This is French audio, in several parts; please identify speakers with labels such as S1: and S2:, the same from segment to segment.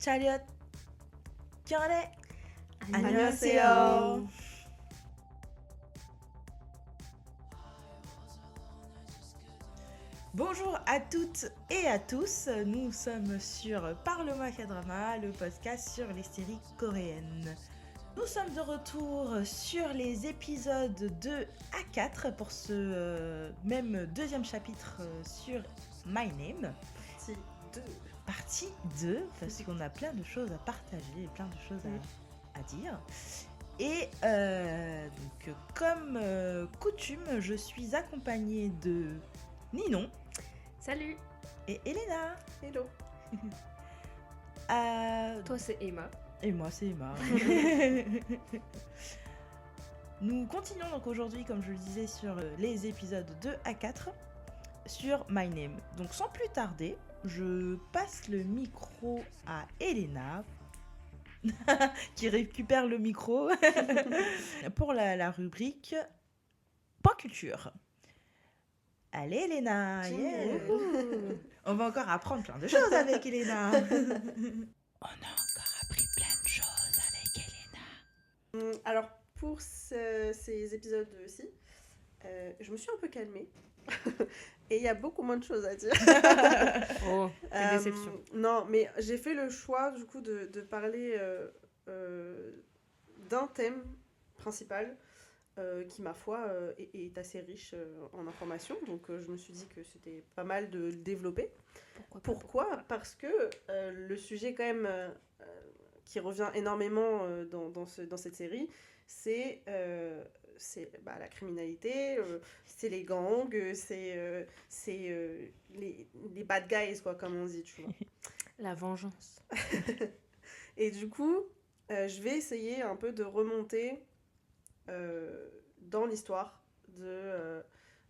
S1: 차렷 결례
S2: 안녕하세요.
S1: Bonjour à toutes et à tous, nous sommes sur Parle-moi K-drama, le podcast sur les séries coréennes. Nous sommes de retour sur les épisodes 2 à 4 pour ce même deuxième chapitre sur My Name. Partie 2, parce qu'on a plein de choses à partager, plein de choses à dire. Et donc, comme coutume, je suis accompagnée de Ninon.
S2: Salut.
S1: Et Elena.
S3: Hello.
S2: Toi c'est Emma.
S1: Et moi c'est Emma. Nous continuons donc aujourd'hui, comme je le disais, sur les épisodes 2 à 4 sur My Name. Donc sans plus tarder, je passe le micro à Elena qui récupère le micro pour la rubrique Point Culture. Allez Elena, yeah. On va encore apprendre plein de choses avec Elena. On a encore appris plein de choses avec Elena.
S3: Alors, pour ces épisodes-ci, je me suis un peu calmée. Et il y a beaucoup moins de choses à dire.
S2: Oh, quelle déception.
S3: Non, mais j'ai fait le choix, du coup, de parler d'un thème principal qui, ma foi, est assez riche en informations. Donc, je me suis dit que c'était pas mal de le développer. Pourquoi ? Parce que le sujet, quand même, qui revient énormément dans cette série, c'est la criminalité, c'est les gangs, c'est les bad guys, quoi, comme on dit, tu vois.
S2: La vengeance.
S3: Et du coup, je vais essayer un peu de remonter dans l'histoire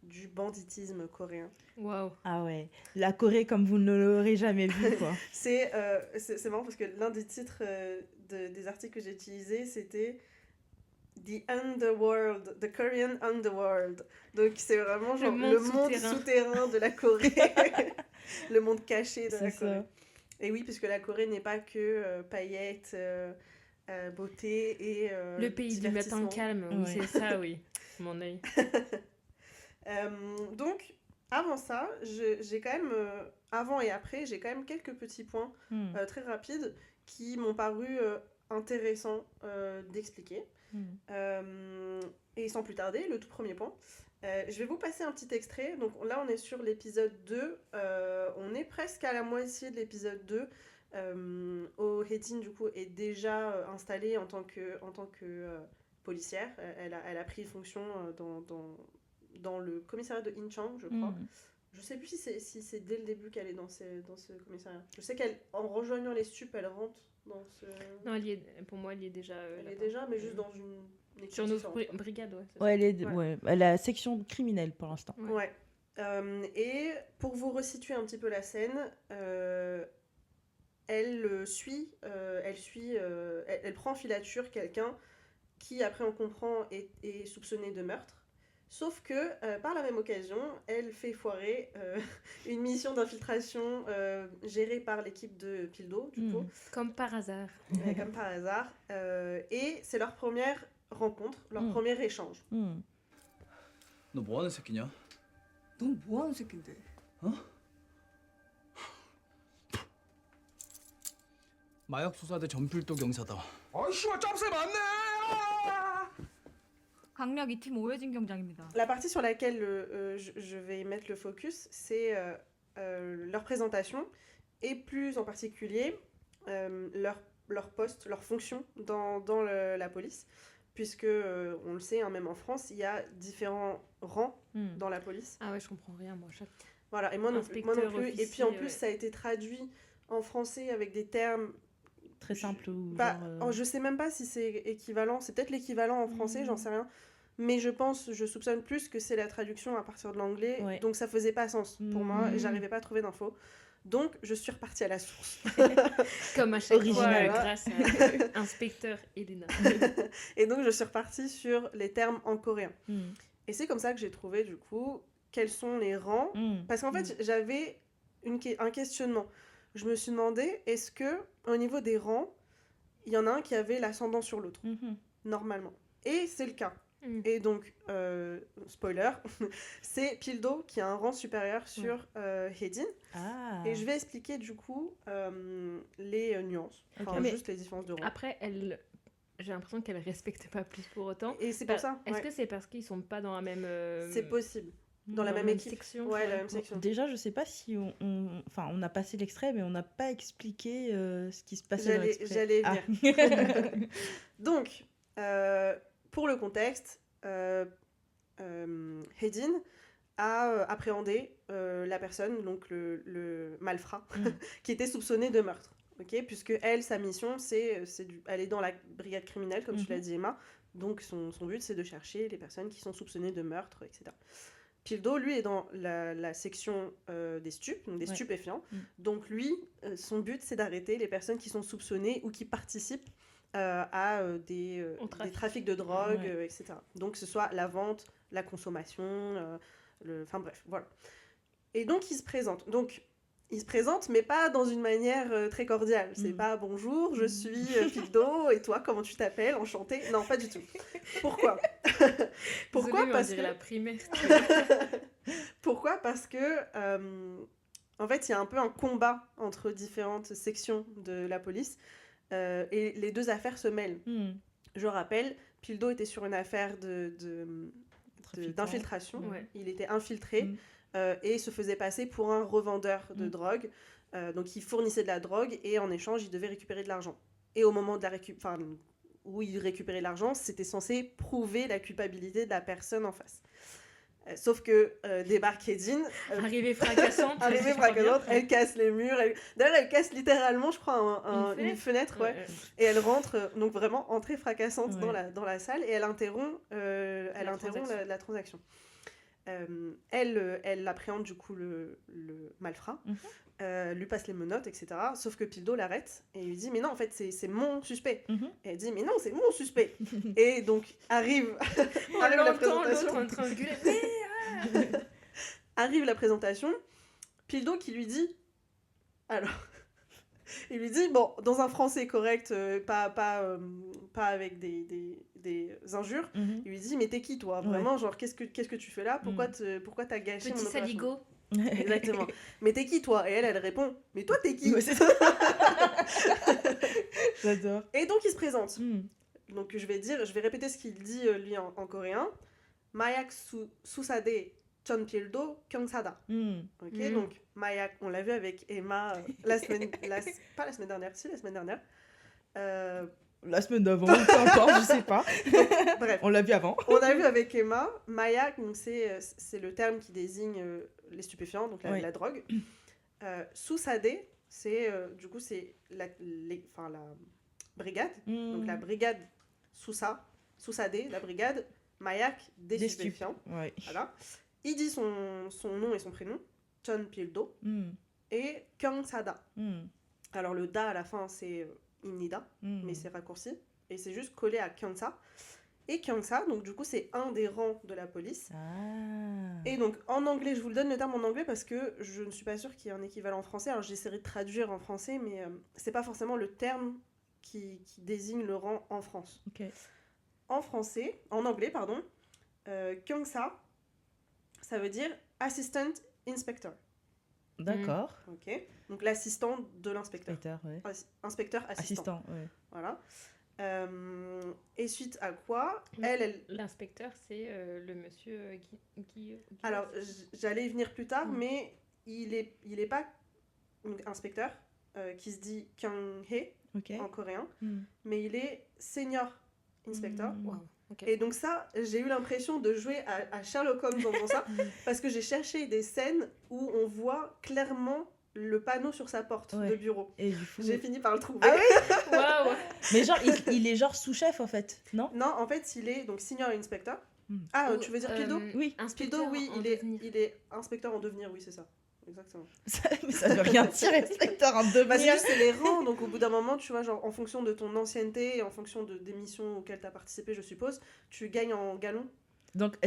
S3: du banditisme coréen.
S2: Waouh.
S1: Ah ouais, la Corée comme vous ne l'aurez jamais vu, quoi.
S3: C'est marrant parce que l'un des titres des articles que j'ai utilisés, c'était The Underworld, The Korean Underworld. Donc c'est vraiment genre le monde souterrain de la Corée. Le monde caché de la Corée. Ça. Et oui, puisque la Corée n'est pas que paillettes, beauté et
S2: le pays du matin calme, oui, c'est ça, oui. Mon œil.
S3: Donc, avant ça, j'ai quand même, avant et après, j'ai quand même quelques petits points très rapides qui m'ont paru intéressants d'expliquer. Et sans plus tarder, le tout premier point, je vais vous passer un petit extrait. Donc là, on est sur l'épisode 2. On est presque à la moitié de l'épisode 2. Oh Hae-jin, du coup, est déjà installée en tant que policière. Elle a pris fonction dans le commissariat de Incheon, je crois. Je sais plus si c'est dès le début qu'elle est dans ce commissariat. Je sais qu'en rejoignant les stups, elle rentre dans ce...
S2: Non, pour moi, elle y est déjà...
S3: elle est déjà, mais juste dans une équipe
S2: sur notre brigade, ouais.
S1: Ouais, elle est la section criminelle pour l'instant.
S3: Ouais. Et pour vous resituer un petit peu la scène, elle prend en filature quelqu'un qui, après on comprend, est soupçonné de meurtre. Sauf que, par la même occasion, elle fait foirer une mission d'infiltration gérée par l'équipe de Pildo, du coup.
S2: Comme par hasard.
S3: Comme par hasard. Et c'est leur première rencontre, leur premier échange.
S4: 너 뭐하는 새끼냐?
S5: 넌 뭐하는 새끼인데?
S4: 어? 마약 수사대 전필도 경사다.
S5: 아이씨발 짭새 맞네! 강력 2팀 오해진 경장입니다.
S3: La partie sur laquelle je vais mettre le focus, c'est leur présentation et plus en particulier leur poste, leur fonction dans la police. Puisque, on le sait, hein, même en France, il y a différents rangs dans la police.
S2: Ah ouais, je comprends rien, moi.
S3: Voilà, et moi non plus. Et puis en plus, ça a été traduit en français avec des termes...
S1: Très simples.
S3: Je sais même pas si c'est équivalent. C'est peut-être l'équivalent en français, j'en sais rien. Mais je soupçonne plus que c'est la traduction à partir de l'anglais. Ouais. Donc ça faisait pas sens pour moi. J'arrivais pas à trouver d'infos. Donc, je suis repartie à la source.
S2: Comme à chaque fois, grâce à inspecteur Elena.
S3: Et donc, je suis repartie sur les termes en coréen. Et c'est comme ça que j'ai trouvé, du coup, quels sont les rangs. Parce qu'en fait, j'avais un questionnement. je me suis demandé, est-ce que au niveau des rangs, il y en a un qui avait l'ascendant sur l'autre, normalement. Et c'est le cas. Et donc, spoiler, c'est Pildo qui a un rang supérieur sur Hedin. Et je vais expliquer du coup les nuances, juste les différences de rang.
S2: Après, j'ai l'impression qu'elle respecte pas plus pour autant.
S3: Et c'est pour ça.
S2: Est-ce que c'est parce qu'ils sont pas dans la même...
S3: C'est possible. Dans la même équipe.
S2: Section.
S3: Ouais, la même section.
S1: Déjà, je sais pas si on a passé l'extrait, mais on n'a pas expliqué ce qui se passait dans l'extrait.
S3: J'allais y venir. Donc, pour le contexte, Hedin a appréhendé la personne, donc le malfrat, qui était soupçonné de meurtre. Okay, puisque elle, sa mission, elle est dans la brigade criminelle, comme tu l'as dit, Emma. Donc son but, c'est de chercher les personnes qui sont soupçonnées de meurtre, etc. Pildo, lui, est dans la section des stupes, donc des stupéfiants. Donc lui, son but, c'est d'arrêter les personnes qui sont soupçonnées ou qui participent à des trafics de drogue, etc. Donc que ce soit la vente, la consommation, enfin bref, voilà. Et donc il se présente. Il se présente, mais pas dans une manière très cordiale. C'est pas « Bonjour, je suis Pildo, et toi, comment tu t'appelles ? Enchantée ?» Non, pas du tout. Pourquoi ? Pourquoi ? Parce que...
S2: la primaire.
S3: Pourquoi ? Parce que, en fait, il y a un peu un combat entre différentes sections de la police, et les deux affaires se mêlent. Je rappelle, Pildo était sur une affaire d'infiltration. Il était infiltré. Et se faisait passer pour un revendeur de drogue. Donc il fournissait de la drogue et en échange, il devait récupérer de l'argent. Et au moment de où il récupérait l'argent, c'était censé prouver la culpabilité de la personne en face. Sauf que débarque Hedin.
S2: Arrivée fracassante.
S3: Elle casse les murs. D'ailleurs, elle casse littéralement, je crois, une fenêtre. Et elle rentre, donc vraiment entrée fracassante dans la salle, et elle interrompt la transaction. Elle appréhende du coup le malfrat, lui passe les menottes, etc. Sauf que Pildo l'arrête et lui dit « Mais non, en fait, c'est mon suspect. » Et elle dit « Mais non, c'est mon suspect. » Et donc arrive la présentation.
S2: En train de gueuler.
S3: Arrive la présentation, Pildo qui lui dit... Alors... Il lui dit, bon, dans un français correct, pas avec des injures, il lui dit, mais t'es qui, toi ? Vraiment, genre, qu'est-ce que tu fais là ? Pourquoi t'as gâché mon opération ?
S2: Petit saligo.
S3: Exactement. Mais t'es qui, toi ? Et elle répond, mais toi, t'es qui ?
S1: J'adore.
S3: Et donc, il se présente. Donc, je vais répéter ce qu'il dit, lui, en coréen. Mayak Susade Chon Pildo Kyongsada. Donc Mayak, on l'a vu avec Emma la semaine dernière.
S1: La semaine d'avant, peu importe, je sais pas.
S3: Bref.
S1: On l'a vu avant.
S3: On l'a vu avec Emma. Mayak, donc c'est le terme qui désigne les stupéfiants, donc la drogue. Susade, c'est du coup c'est la brigade. Donc la brigade Susade, la brigade Mayak des stupéfiants. Voilà. Il dit son nom et son prénom, Chon Pildo, et Kyongsada. Alors le da à la fin, c'est Inida, mais c'est raccourci, et c'est juste collé à Kyongsa. Et Kyongsa, donc du coup, c'est un des rangs de la police. Et donc en anglais, je vous le donne le terme en anglais parce que je ne suis pas sûre qu'il y ait un équivalent en français. Alors j'essaierai de traduire en français, mais c'est pas forcément le terme qui désigne le rang en France. En anglais, pardon, Kyongsa, ça veut dire Assistant Inspector.
S1: D'accord.
S3: Ok. Donc l'assistant de l'inspecteur. Inspecteur assistant. Voilà. Et suite à quoi,
S2: L'inspecteur, c'est le monsieur Guy.
S3: Alors, j'allais y venir plus tard, mais il est pas inspecteur, qui se dit Kyung-hee en coréen, mais il est senior inspector. Et donc ça, j'ai eu l'impression de jouer à Sherlock Holmes dans ça, parce que j'ai cherché des scènes où on voit clairement le panneau sur sa porte de bureau. Et du coup, j'ai fini par le trouver.
S1: Ah oui. Waouh. Mais genre, il est genre sous-chef en fait, non ?
S3: Non, en fait, il est donc senior inspector. Tu veux dire Pildo ?
S1: Oui.
S3: Pildo, oui, il est inspecteur en devenir, oui, c'est ça. Exactement.
S1: Mais ça veut rien dire, inspecteur en devenir.
S3: C'est les rangs, donc au bout d'un moment, tu vois, genre en fonction de ton ancienneté et en fonction des missions auxquelles tu as participé, je suppose, tu gagnes en galon.
S1: Donc,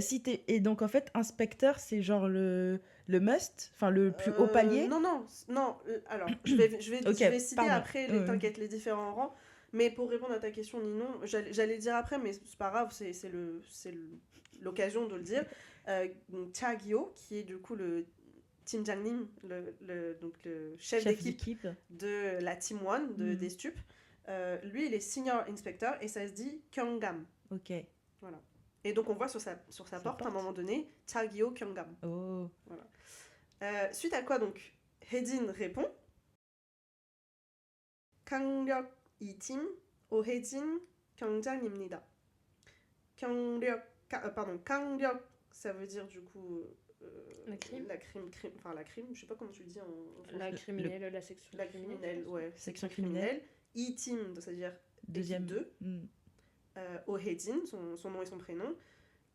S1: et donc, en fait, inspecteur, c'est genre le must, enfin le plus haut palier.
S3: Non. Alors, je vais
S1: Ok,
S3: je vais citer
S1: pardon.
S3: après, t'inquiète, les différents rangs. Mais pour répondre à ta question, Ninon, j'allais le dire après, mais c'est pas grave, c'est l'occasion de le dire. Cha-gyo, qui est du coup le Timjangnim, donc le chef d'équipe de la Team One des stupes, lui, il est senior inspector et ça se dit Kyungam.
S1: Ok.
S3: Voilà. Et donc, on voit sur sa porte, à un moment donné, Cha-gyo Kyungam.
S1: Oh.
S3: Voilà. Suite à quoi, donc, Hae-jin répond 강력 2팀 오해진 경장입니다. 강력, ça veut dire du coup
S2: la crime,
S3: je sais pas comment tu le dis en français.
S2: La criminelle, la section
S3: criminelle, ouais,
S1: section criminelle.
S3: E-team, c'est-à-dire
S1: deuxième
S3: 2. 오해진, son nom et son prénom.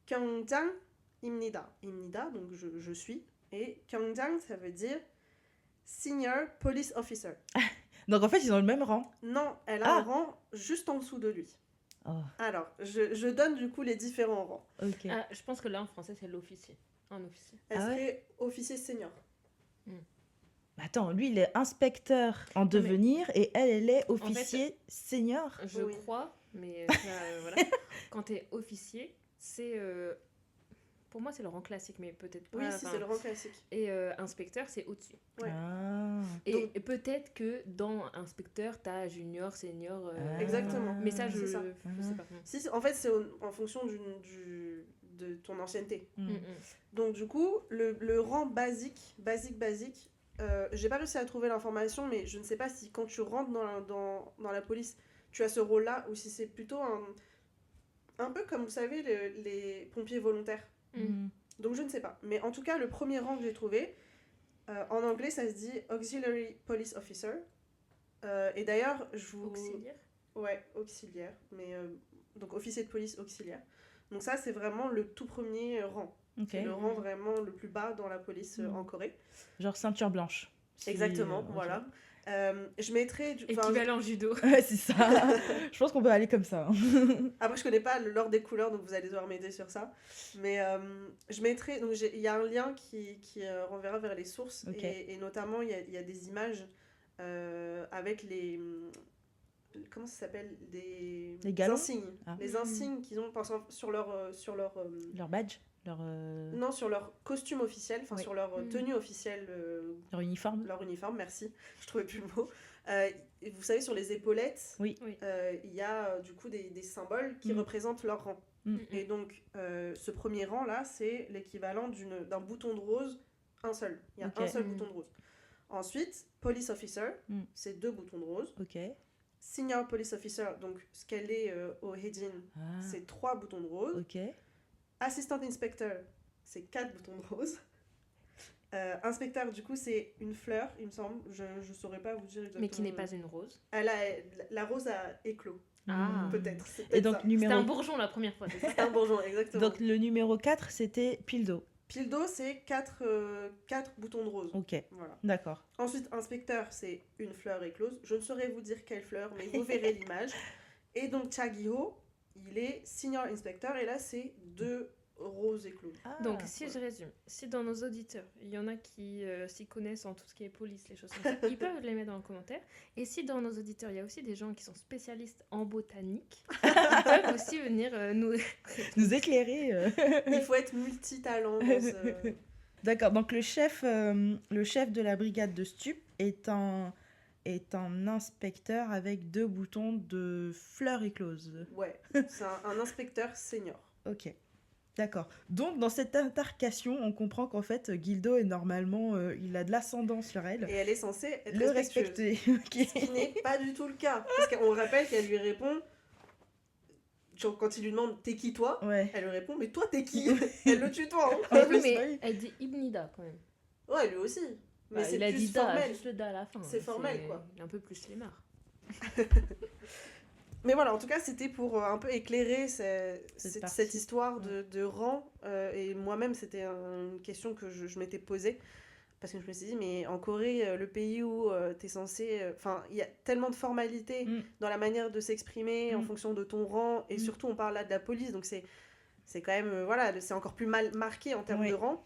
S3: 경장입니다. 입니다, donc je suis. Et 경장, ça veut dire senior police officer.
S1: Donc en fait, ils ont le même rang.
S3: Non, elle a un rang juste en dessous de lui.
S1: Oh.
S3: Alors, je donne du coup les différents rangs.
S1: Ok.
S2: Je pense que là en français c'est l'officier. Un officier.
S3: Elle serait officier senior.
S1: Attends, lui il est inspecteur en devenir et elle est officier senior.
S2: Je crois, mais voilà. Quand t'es officier, c'est pour moi c'est le rang classique, mais peut-être pas.
S3: Oui, c'est le rang classique.
S2: Et inspecteur c'est au-dessus.
S3: Ouais.
S1: Ah.
S2: Et peut-être que dans inspecteur t'as junior, senior.
S3: Exactement.
S2: Mais ça je
S3: sais
S2: pas.
S3: Si, en fait c'est en fonction de ton ancienneté.
S2: Mm.
S3: Donc du coup le rang basique, j'ai pas réussi à trouver l'information, mais je ne sais pas si quand tu rentres dans la police tu as ce rôle là ou si c'est plutôt un peu comme vous savez les pompiers volontaires. Donc je ne sais pas, mais en tout cas le premier rang que j'ai trouvé en anglais ça se dit auxiliary police officer, et d'ailleurs
S2: auxiliaire.
S3: Ouais, auxiliaire, mais donc officier de police auxiliaire. Donc ça c'est vraiment le tout premier rang. C'est le rang vraiment le plus bas dans la police en Corée.
S1: Genre ceinture blanche.
S3: Exactement, voilà. Je mettrais
S2: équivalent judo.
S1: Ouais, c'est ça. Je pense qu'on peut aller comme ça.
S3: Après je connais pas l'ordre des couleurs, donc vous allez devoir m'aider sur ça, mais je mettrais, donc il y a un lien qui renverra vers les sources, et notamment il y a des images avec les comment ça s'appelle, des insignes, les insignes qu'ils ont sur leur
S1: badge,
S3: non, sur leur costume officiel, enfin sur leur tenue officielle,
S1: leur uniforme,
S3: merci, je trouvais plus le mot. Vous savez, sur les épaulettes, il y a du coup des symboles qui représentent leur rang. Et donc ce premier rang là, c'est l'équivalent d'un bouton de rose, un seul. Il y a un seul bouton de rose. Ensuite, police officer, c'est 2 boutons de rose. Senior police officer, donc ce qu'elle est au Hae-jin, c'est 3 boutons de rose. Assistant inspector, c'est 4 boutons de rose. Inspecteur, du coup, c'est une fleur, il me semble. Je saurais pas vous dire exactement.
S2: Mais qui n'est pas une rose.
S3: La rose a éclos. Peut-être.
S1: Et donc,
S2: c'était un bourgeon la première fois.
S3: C'était un bourgeon, exactement.
S1: Donc le numéro 4, c'était Pildo.
S3: Pildo, c'est 4 boutons de rose.
S1: Voilà. D'accord.
S3: Ensuite, inspecteur, c'est une fleur éclose. Je ne saurais vous dire quelle fleur, mais vous verrez l'image. Et donc, Cha-gyo, il est senior inspector, et là, c'est 2 roses écloses.
S2: Donc, si je résume, si dans nos auditeurs, il y en a qui s'y connaissent en tout ce qui est police, les choses comme ça, ils peuvent les mettre dans les commentaires. Et si dans nos auditeurs, il y a aussi des gens qui sont spécialistes en botanique, ils peuvent aussi venir
S1: nous éclairer.
S3: Il faut être multitalent.
S1: D'accord, donc le chef de la brigade de stup est un inspecteur avec 2 boutons de fleurs écloses.
S3: Ouais, c'est un inspecteur senior.
S1: Ok. D'accord. Donc, dans cette intercation, on comprend qu'en fait, Gildo est normalement... il a de l'ascendant sur elle.
S3: Et elle est censée être
S1: le respecter.
S3: Ce qui n'est pas du tout le cas. Parce qu'on rappelle qu'elle lui répond... Genre, quand il lui demande « T'es qui, toi ?» Elle lui répond « Mais toi, t'es qui ?» Elle le tutoie.
S2: Mais elle dit Ibnida, quand même.
S3: Ouais, lui aussi. Mais c'est plus formel.
S2: Juste le da à la fin.
S3: C'est formel, quoi.
S2: Un peu plus flemmard.
S3: Mais voilà, en tout cas, c'était pour un peu éclairer cette histoire de rang. Et moi-même, c'était une question que je m'étais posée. Parce que je me suis dit, mais en Corée, le pays où t'es censé... Enfin, il y a tellement de formalités dans la manière de s'exprimer en fonction de ton rang. Et surtout, on parle là de la police. Donc, c'est quand même, voilà, c'est encore plus mal marqué en termes
S1: Oui.
S3: de rang.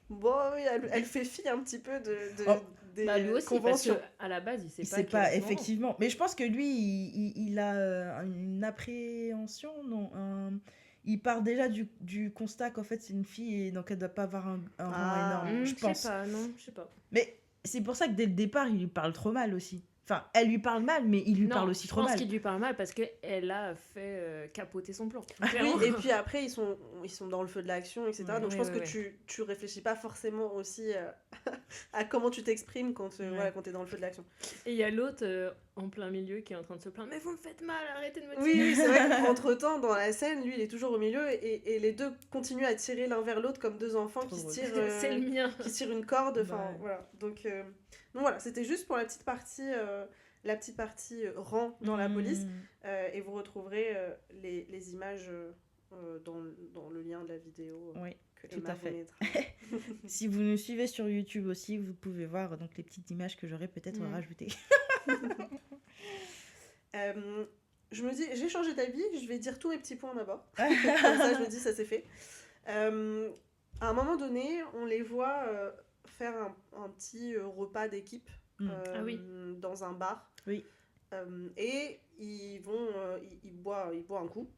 S3: Bon, oui, elle fait fi un petit peu
S1: Oh.
S3: des
S2: Lui aussi,
S3: conventions.
S2: parce qu'à la base, il sait
S1: Il
S2: pas
S1: sait
S2: qu'il
S1: pas,
S2: a son rang.
S1: effectivement. Mais je pense que lui, il a une appréhension, non, il part déjà du constat qu'en fait c'est une fille et donc elle doit pas avoir un rang énorme, je pense.
S2: sais pas, non, je sais pas.
S1: Mais c'est pour ça que dès le départ, il lui parle trop mal aussi. Enfin, elle lui parle mal, mais il lui parle aussi trop
S2: je pense
S1: mal.
S2: qu'il lui parle mal parce qu'elle a fait capoter son plan.
S3: Oui,
S2: clairement.
S3: et puis après, ils sont dans le feu de l'action, etc.
S1: Ouais.
S3: Donc je
S2: Oui,
S3: pense
S2: oui,
S3: que
S2: oui.
S3: tu réfléchis pas forcément aussi à comment tu t'exprimes quand,
S1: Ouais.
S3: voilà, quand t'es dans le feu de l'action.
S2: Et il y a l'autre en plein milieu qui est en train de se plaindre. Mais vous me faites mal, arrêtez de me
S3: Oui,
S2: tirer.
S3: oui, c'est vrai qu'entre-temps, dans la scène, lui, il est toujours au milieu et les deux continuent à tirer l'un vers l'autre comme deux enfants
S1: Trop
S3: qui se
S1: drôle.
S3: tirent,
S2: C'est le mien.
S3: qui tirent une corde. Enfin,
S1: Ouais.
S3: voilà. Donc voilà, c'était juste pour la petite partie rang dans la police. Et vous retrouverez les images dans le lien de la vidéo
S1: Oui,
S3: que
S1: tout
S3: Emma
S1: à fait.
S3: vous mettra.
S1: Si vous nous suivez sur YouTube aussi, vous pouvez voir donc les petites images que j'aurais peut-être rajoutées.
S3: Je me dis, j'ai changé d'avis, je vais dire tous mes petits points d'abord. Comme ça, je me dis, ça c'est fait. À un moment donné, on les voit faire un petit repas d'équipe
S2: Ah oui.
S3: dans un bar.
S1: Oui.
S3: Et ils boivent un coup.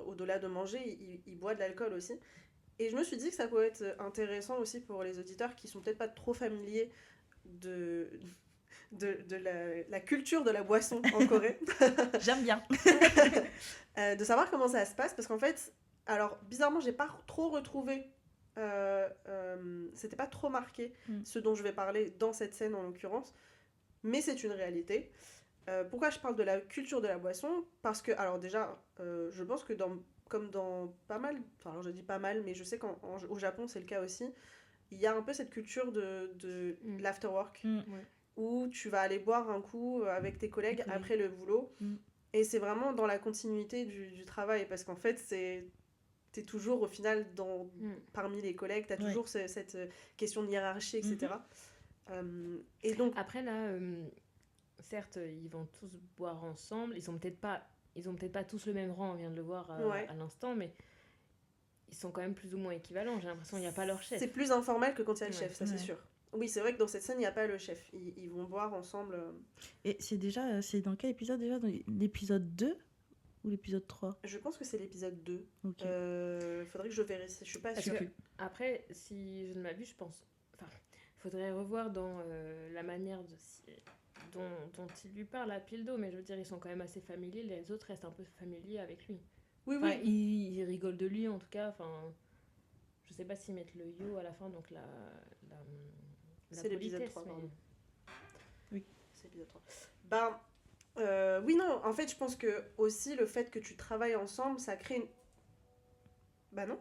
S3: Au-delà de manger, ils boivent de l'alcool aussi. Et je me suis dit que ça pouvait être intéressant aussi pour les auditeurs qui sont peut-être pas trop familiers de la culture de la boisson en Corée.
S1: J'aime bien.
S3: De savoir comment ça se passe, parce qu'en fait, alors bizarrement, j'ai pas trop retrouvé, c'était pas trop marqué ce dont je vais parler dans cette scène en l'occurrence, mais c'est une réalité. Pourquoi je parle de la culture de la boisson? Parce que, alors déjà, je pense que comme dans pas mal, enfin alors je dis pas mal, mais je sais qu'au Japon c'est le cas aussi, il y a un peu cette culture de l'afterwork, où tu vas aller boire un coup avec tes collègues après le boulot. Et c'est vraiment dans la continuité du travail, parce qu'en fait, t'es toujours au final parmi les collègues, t'as toujours cette question de hiérarchie, etc. Et donc...
S2: Après, là, certes, ils vont tous boire ensemble. Ils ont peut-être pas tous le même rang, on vient de le voir à l'instant, mais ils sont quand même plus ou moins équivalents. J'ai l'impression qu'il n'y a pas leur chef.
S3: C'est plus informel que quand il y a le chef, ça c'est
S1: Ouais.
S3: sûr. Oui, c'est vrai que dans cette scène, il n'y a pas le chef. Ils vont boire ensemble.
S1: Et c'est dans quel épisode déjà? Dans l'épisode 2 ou l'épisode 3?
S3: Je pense que c'est l'épisode 2.
S1: Ok.
S3: Faudrait que je vérifie, je suis pas
S2: Parce
S3: sûre.
S2: que, après, si je ne m'abuse, je pense... Enfin, il faudrait revoir dans la manière dont il lui parle à Pildo, mais je veux dire, ils sont quand même assez familiers. Les autres restent un peu familiers avec lui.
S3: Oui,
S2: Enfin,
S3: oui.
S2: ils rigolent de lui, en tout cas. Enfin, je sais pas s'ils mettent le yo à la fin, donc la
S3: C'est l'épisode
S2: politesse,
S3: 3,
S2: mais-
S3: pardon.
S1: Oui.
S3: C'est l'épisode 3. Oui, non, en fait, je pense que aussi le fait que tu travailles ensemble, ça crée une... Bah non.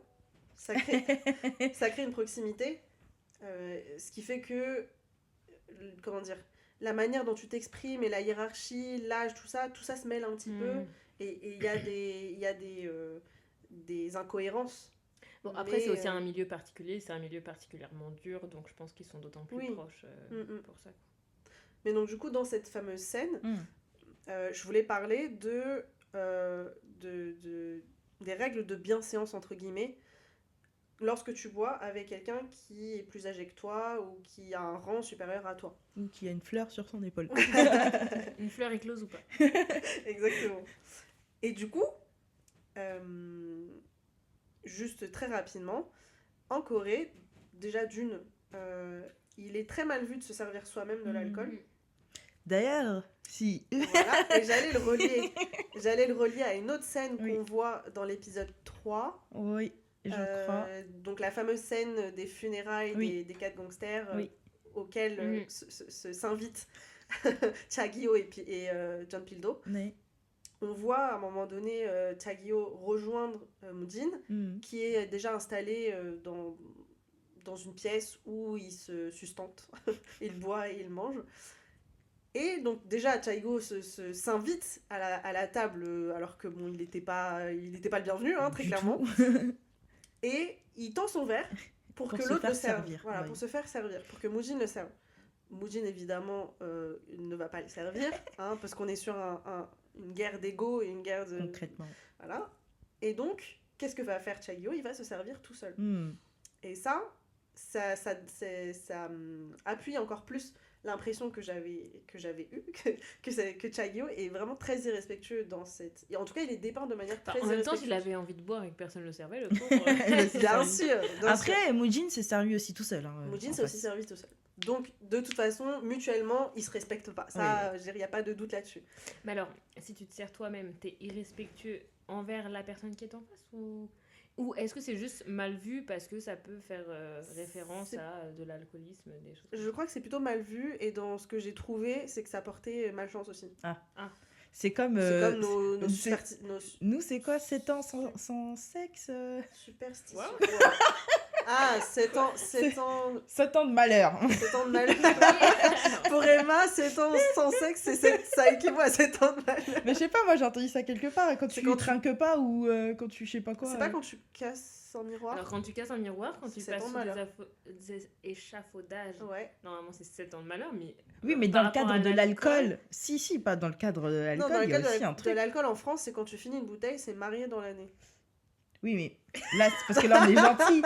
S3: Ça crée une proximité. Ce qui fait que... Comment dire? La manière dont tu t'exprimes et la hiérarchie, l'âge, tout ça se mêle un petit peu. Et il y a des incohérences.
S2: Bon, après,
S3: Mais,
S2: c'est aussi un milieu particulier, c'est un milieu particulièrement dur, donc je pense qu'ils sont d'autant plus
S3: Oui.
S2: proches pour ça.
S3: Mais donc, du coup, dans cette fameuse scène, je voulais parler des règles de bienséance, entre guillemets, lorsque tu bois avec quelqu'un qui est plus âgé que toi ou qui a un rang supérieur à toi.
S1: Ou qui a une fleur sur son épaule.
S2: Une fleur éclose ou pas?
S3: Exactement. Et du coup, juste très rapidement, en Corée, déjà d'une, il est très mal vu de se servir soi-même de l'alcool.
S1: D'ailleurs, si.
S3: Voilà, et j'allais le relier à une autre scène
S1: Oui.
S3: qu'on voit dans l'épisode 3.
S1: Oui, je crois.
S3: Donc la fameuse scène des funérailles
S1: Oui.
S3: des 4 gangsters
S1: Oui.
S3: auxquels s'invitent Cha-gyo et John Pildo.
S1: Mais...
S3: On voit à un moment donné Cha-gyo rejoindre Moojin, qui est déjà installé dans une pièce où il se sustente. Il boit et il mange. Et donc déjà Cha-gyo s'invite à la table alors que bon, il n'était pas le bienvenu, hein, très
S1: Du
S3: clairement.
S1: tout.
S3: Et il tend son verre pour que
S1: se
S3: l'autre
S1: faire
S3: le serve.
S1: servir,
S3: Voilà,
S1: oui.
S3: pour se faire servir, pour que Moojin le serve. Moojin, évidemment, ne va pas le servir, parce qu'on est sur une guerre d'ego et une guerre de...
S1: Concrètement.
S3: Voilà. Et donc, qu'est-ce que va faire Chayo? Il va se servir tout seul.
S1: Hmm.
S3: Et ça appuie encore plus l'impression que j'avais eue, que Chayo est vraiment très irrespectueux dans cette... Et en tout cas, il est dépeint de manière très
S2: En même temps,
S3: irrespectueuse.
S2: s'il avait envie de boire et que personne ne le servait, le pauvre.
S3: Bien sûr.
S1: Après, Mujin s'est servi aussi tout seul. Hein,
S3: Mujin
S1: en
S3: s'est aussi
S1: face.
S3: servi tout seul. Donc, de toute façon, mutuellement, ils se respectent pas. Ça, je veux dire, il n'y a pas de doute là-dessus.
S2: Mais alors, si tu te sers toi-même, t'es irrespectueux envers la personne qui est en face ou est-ce que c'est juste mal vu parce que ça peut faire référence
S3: C'est-
S2: à de l'alcoolisme, des choses
S3: Je crois que c'est plutôt mal vu, et dans ce que j'ai trouvé, c'est que ça portait malchance aussi.
S1: C'est comme.
S3: C'est comme nos
S1: c'est-
S3: nos
S1: Nous, c'est quoi 7 ans sans sexe
S3: superstitions.
S2: Wow.
S3: Ouais. Ah, 7 ans
S1: 7 ans de malheur.
S3: 7 ans de malheur. Pour Emma, 7 ans sans sexe, ça équivaut à 7 ans de malheur.
S1: Mais je sais pas, moi j'ai entendu ça quelque part. Quand
S3: C'est
S1: tu
S3: quand
S1: trinques pas ou quand tu je sais pas quoi.
S3: C'est pas quand tu casses un miroir.
S2: Alors quand tu casses un miroir, quand tu
S3: C'est
S2: passes
S3: ton
S2: sur
S3: malheur.
S2: des échafaudages,
S3: Ouais.
S2: normalement c'est 7 ans de malheur, mais...
S1: Oui, mais
S2: par
S1: dans le
S2: rapport
S1: cadre
S2: à
S1: de l'alcool. Si, pas dans le cadre de
S3: Non,
S1: l'alcool.
S3: dans le
S1: Il y a
S3: cas
S1: aussi un
S3: de
S1: truc.
S3: l'alcool en France, c'est quand tu finis une bouteille, c'est marié dans l'année.
S1: Oui, mais là, c'est parce que là, on est gentil.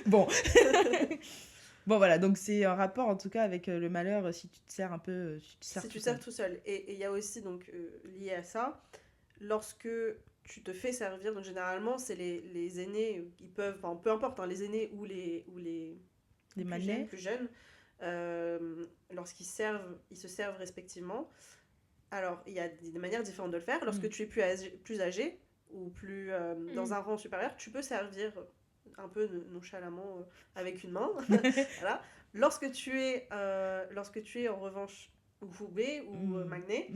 S1: Bon. Bon, voilà, donc c'est un rapport en tout cas avec le malheur si tu te sers un peu. Si tu te sers
S3: Si
S1: tout
S3: tu
S1: seul.
S3: sers tout seul. Et il y a aussi, donc, lié à ça, lorsque tu te fais servir, donc généralement, c'est les aînés, ils peuvent, enfin, peu importe, hein, les aînés ou les
S1: Les
S3: plus
S1: manets.
S3: jeunes, lorsqu'ils ils se servent respectivement. Alors, il y a des manières différentes de le faire. Lorsque tu es plus âgé ou plus dans un rang supérieur, tu peux servir un peu nonchalamment avec une main. Voilà. Lorsque tu es en revanche Oufubé ou Magné,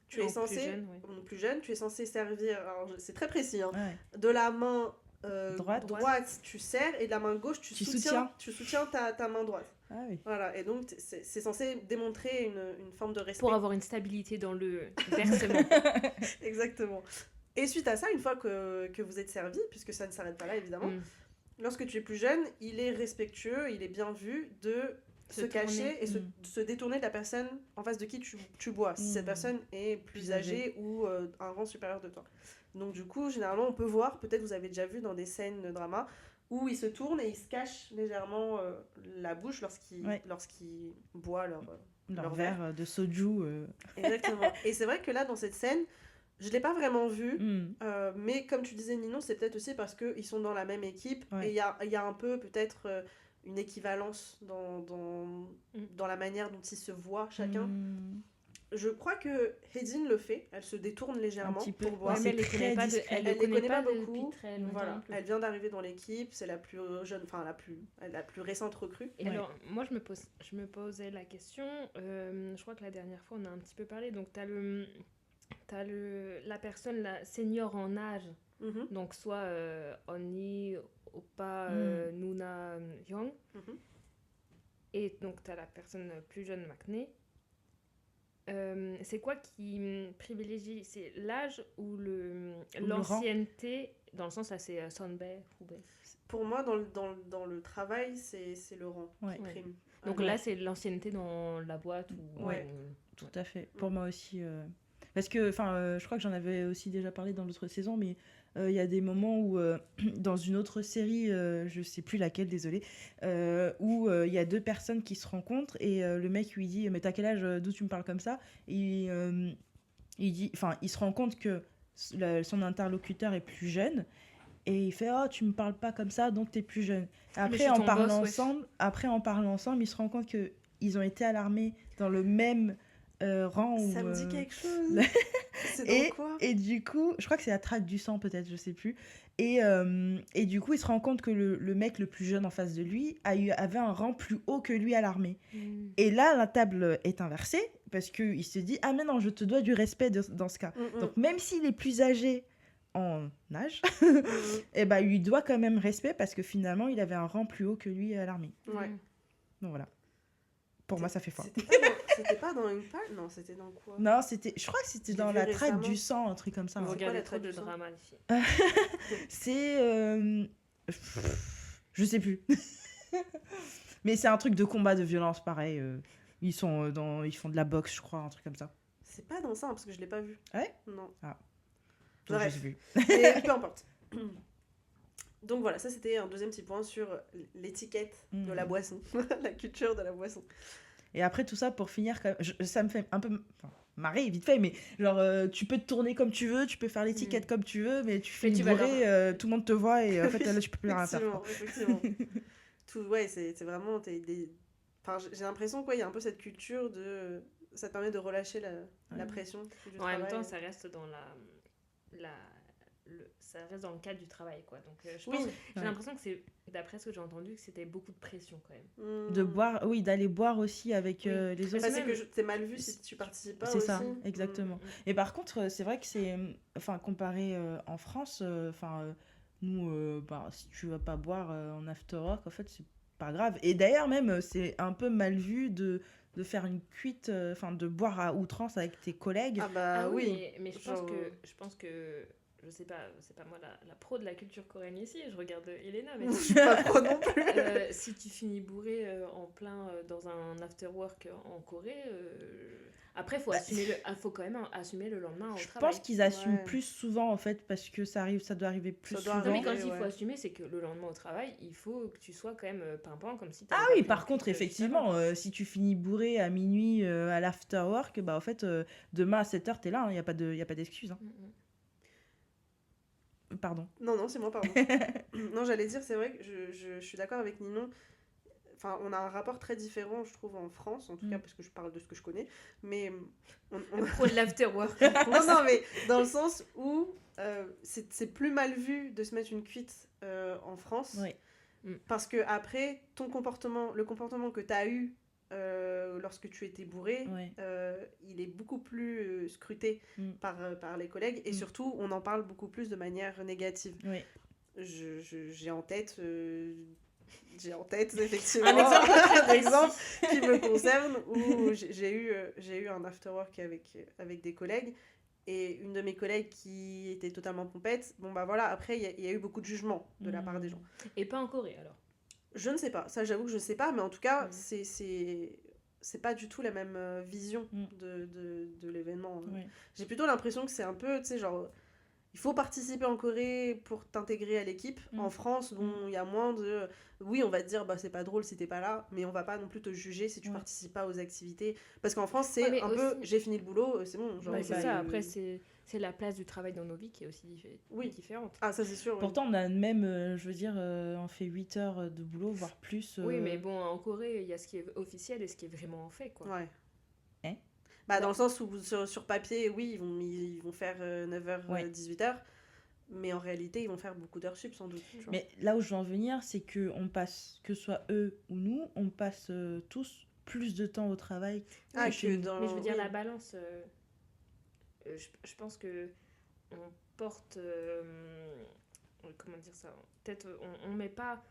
S3: tu es
S2: Ou plus
S3: censé,
S2: jeune, ouais.
S3: ou plus jeune, tu es censé servir, alors c'est très précis, hein,
S1: Ouais.
S3: de la main
S1: Droite.
S3: tu serres, et de la main gauche tu
S1: Tu
S3: soutiens ta main droite.
S1: Ah oui.
S3: Voilà, et donc c'est censé démontrer une forme de respect.
S2: Pour avoir une stabilité dans le versement.
S3: Exactement. Et suite à ça, une fois que vous êtes servi, puisque ça ne s'arrête pas là évidemment,
S2: Mm.
S3: lorsque tu es plus jeune, il est respectueux, il est bien vu de se
S2: Se
S3: cacher
S2: tourner.
S3: et se détourner de la personne en face de qui tu bois, si cette personne est plus
S1: Plus
S3: âgée ou un rang supérieur de toi. Donc du coup, généralement, on peut voir, peut-être vous avez déjà vu dans des scènes de drama, où ils se tournent et ils se cachent légèrement la bouche lorsqu'ils boivent
S1: Leur verre de soju.
S3: Exactement. Et c'est vrai que là, dans cette scène, je l'ai pas vraiment vu,
S1: Mm.
S3: mais comme tu disais, Ninon, c'est peut-être aussi parce qu'ils sont dans la même équipe,
S1: Ouais.
S3: et il y a un peu peut-être une équivalence dans la manière dont ils se voient chacun.
S1: Mm.
S3: Je crois que Hedin le fait, elle se détourne légèrement
S1: Un petit peu.
S3: pour boire.
S1: Ouais,
S2: mais elle
S1: c'est
S2: les connaît
S1: très
S2: pas,
S1: discret.
S2: elle
S3: Elle
S2: le
S3: les
S2: connaît
S3: connaît
S2: pas
S3: pas
S2: depuis
S3: beaucoup.
S2: très longtemps.
S3: Voilà,
S2: non plus.
S3: elle vient d'arriver dans l'équipe, c'est la plus jeune, enfin la plus récente recrue.
S2: Et
S1: Ouais.
S2: alors, moi, je me posais la question, je crois que la dernière fois, on a un petit peu parlé, donc la personne, la senior en âge,
S3: Mhm,
S2: donc soit Onni, Oppa, Nuna, Young,
S3: mhm.
S2: et donc tu as la personne plus jeune, Maknae. C'est quoi qui privilégie? C'est l'âge ou
S1: le
S2: l'ancienneté? Dans le sens, là, c'est Sonbei, Hubei.
S3: Pour moi, dans le travail, c'est le rang
S1: Ouais.
S3: qui prime.
S2: Donc
S3: Ah,
S2: là, c'est l'ancienneté dans la boîte ou...
S1: Ouais. Tout à fait. Pour moi aussi. Parce que, je crois que j'en avais aussi déjà parlé dans l'autre saison, mais il y a des moments où, dans une autre série, je sais plus laquelle, désolée, où il y a deux personnes qui se rencontrent et le mec lui dit: mais t'as quel âge, d'où tu me parles comme ça? Et il se rend compte que son interlocuteur est plus jeune. Et il fait: oh, tu me parles pas comme ça, donc t'es plus jeune.
S2: je
S1: Après,
S2: suis
S1: en
S2: ton
S1: parlant
S2: boss,
S1: ensemble, il se rend compte que ils ont été à l'armée dans le même rang.
S3: Ça me dit quelque chose. C'est dans
S1: et,
S3: quoi?
S1: et du coup, je crois que c'est la traque du sang, peut-être, je sais plus. Et du coup, il se rend compte que le mec le plus jeune en face de lui avait un rang plus haut que lui à l'armée. Et là, la table est inversée, parce qu'il se dit: ah mais non, je te dois du respect dans ce cas.
S3: Mm, mm.
S1: Donc même s'il est plus âgé en âge,
S3: Mm,
S1: et ben, il lui doit quand même respect, parce que finalement, il avait un rang plus haut que lui à l'armée.
S3: mm. Ouais.
S1: Donc voilà. Pour moi, ça fait foi.
S3: C'était pas dans une page? Non, c'était dans quoi?
S1: Non, je crois que c'était
S3: Je l'ai
S1: dans
S3: vu
S1: la traque
S3: récemment.
S1: du sang, un truc comme ça.
S3: Mais
S1: hein.
S3: c'est quoi
S2: Regardez
S3: la
S2: trop de
S3: traduction?
S2: drama, les filles.
S1: C'est. Je sais plus. Mais c'est un truc de combat, de violence, pareil. Ils font de la boxe, je crois, un truc comme ça.
S3: C'est pas dans ça, hein, parce que je l'ai pas vu.
S1: Ah ouais?
S3: Non.
S1: Donc, je
S3: Bref.
S1: sais plus.
S3: Mais peu importe. Donc voilà, ça c'était un deuxième petit point sur l'étiquette de la boisson, la culture de la boisson.
S1: Et après tout ça, pour finir, quand même, ça me fait un peu marrer vite fait, mais genre tu peux te tourner comme tu veux, tu peux faire l'étiquette comme tu veux, mais tu finis
S2: tu vas
S1: bourré, tout le monde te voit et en fait là tu peux plus rien faire.
S3: Effectivement. Tout, ouais, c'est vraiment Enfin, j'ai l'impression qu'il y a un peu cette culture de... Ça te permet de relâcher la pression du
S2: En
S3: travail.
S2: même temps, ça reste dans ça reste dans le cadre du travail, quoi. Donc, je pense, j'ai l'impression que c'est, d'après ce que j'ai entendu, que c'était beaucoup de pression, quand même.
S1: De boire, oui, d'aller boire aussi avec les autres.
S3: Bah, c'est que c'est mal vu si tu participes pas
S1: C'est
S3: aussi.
S1: ça, exactement. Et par contre, c'est vrai que c'est... Enfin, comparé en France, nous, si tu vas pas boire en after work, en fait, c'est pas grave. Et d'ailleurs, même, c'est un peu mal vu de faire une cuite, de boire à outrance avec tes collègues.
S3: Ah bah oui.
S2: Mais je pense que je sais pas, c'est pas moi la pro de la culture coréenne ici, je regarde Elena, mais
S3: je suis pas pro non plus.
S2: si tu finis bourré en plein dans un after work en Corée, après faut quand même assumer le lendemain au travail.
S1: Je pense qu'ils assument plus souvent en fait, parce que ça doit arriver plus souvent.
S2: Non, mais quand il faut assumer, c'est que le lendemain au travail, il faut que tu sois quand même pimpant, comme si
S1: Ah oui, par contre, effectivement, si tu finis bourré à minuit à l'after work, bah en fait, demain à 7h, t'es là, il n'y a pas d'excuse. Hein. Pardon.
S3: Non, c'est moi, pardon. Non, j'allais dire, c'est vrai que je suis d'accord avec Ninon. Enfin, on a un rapport très différent, je trouve, en France, en tout cas, parce que je parle de ce que je connais. Mais
S2: on pro de l'afterwork.
S3: non, mais dans le sens où c'est plus mal vu de se mettre une cuite en France.
S1: Oui.
S3: Parce que après, le comportement que tu as eu lorsque tu étais bourré, il est beaucoup plus scruté par les collègues. Et surtout, on en parle beaucoup plus de manière négative.
S1: Oui.
S3: J'ai en tête... effectivement un exemple qui me concerne où j'ai eu un after work avec des collègues et une de mes collègues qui était totalement pompette. Bon bah voilà, après il y a eu beaucoup de jugement de la part des gens.
S2: Et pas en Corée alors?
S3: Je ne sais pas, ça j'avoue que je ne sais pas, mais en tout cas c'est pas du tout la même vision de l'événement.
S1: Oui.
S3: J'ai plutôt l'impression que c'est un peu, tu sais, genre il faut participer en Corée pour t'intégrer à l'équipe. En France, bon, il y a moins de... Oui, on va te dire, bah, c'est pas drôle si t'es pas là, mais on va pas non plus te juger si tu participes pas aux activités. Parce qu'en France, c'est un peu, j'ai fini le boulot, c'est bon. Genre,
S2: c'est ça, après, c'est la place du travail dans nos vies qui est aussi différente.
S3: Ah, ça, c'est sûr.
S1: Pourtant, on a même, on fait 8 heures de boulot, voire plus.
S2: Oui, mais bon, en Corée, il y a ce qui est officiel et ce qui est vraiment fait, quoi.
S3: Ouais. Bah, dans le sens où sur papier, oui, ils vont faire 9h, 18h, mais en réalité, ils vont faire beaucoup d'heures sup, sans doute.
S1: Mais là où je veux en venir, c'est qu'on passe, que ce soit eux ou nous, on passe tous plus de temps au travail.
S2: Mais je veux dire, la balance, je pense que on porte... comment dire ça? Peut-être on met pas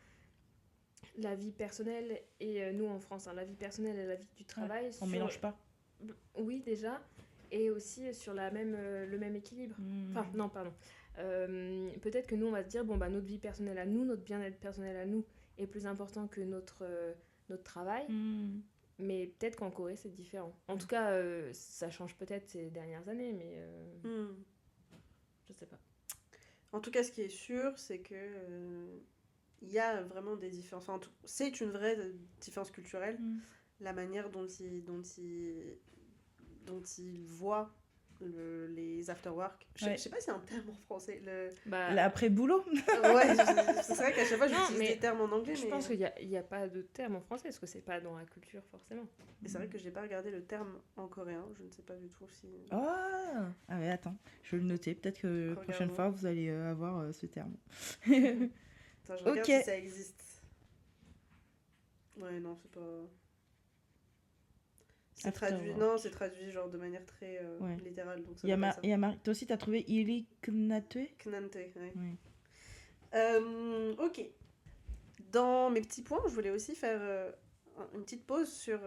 S2: la vie personnelle et nous en France, la vie personnelle et la vie du travail...
S1: on mélange pas.
S2: Oui, déjà, et aussi sur le même équilibre. Enfin, non, pardon. Peut-être que nous, on va se dire, bon, bah, notre vie personnelle à nous, notre bien-être personnel à nous est plus important que notre travail. Mais peut-être qu'en Corée, c'est différent. En tout cas, ça change peut-être ces dernières années, mais je sais pas.
S3: En tout cas, ce qui est sûr, c'est que il y a vraiment des différences. Enfin, c'est une vraie différence culturelle. La manière dont ils voient les after-work. Je sais pas s'il y a un terme en français.
S1: L'après-boulot.
S3: Ouais, c'est vrai qu'à chaque fois, j'utilise des termes en anglais.
S2: Je pense qu'il n'y a pas de terme en français, parce que c'est pas dans la culture, forcément.
S3: Et c'est vrai que j'ai pas regardé le terme en coréen. Je ne sais pas du tout si...
S1: Ah mais attends, je vais le noter. Peut-être que la prochaine fois, vous allez avoir ce terme.
S3: Attends, je regarde si ça existe. Ouais, non, c'est pas... C'est traduit genre de manière très littérale. Donc
S1: toi aussi, t'as trouvé Iliknate?
S3: Knante, ouais. Ok. Dans mes petits points, je voulais aussi faire une petite pause sur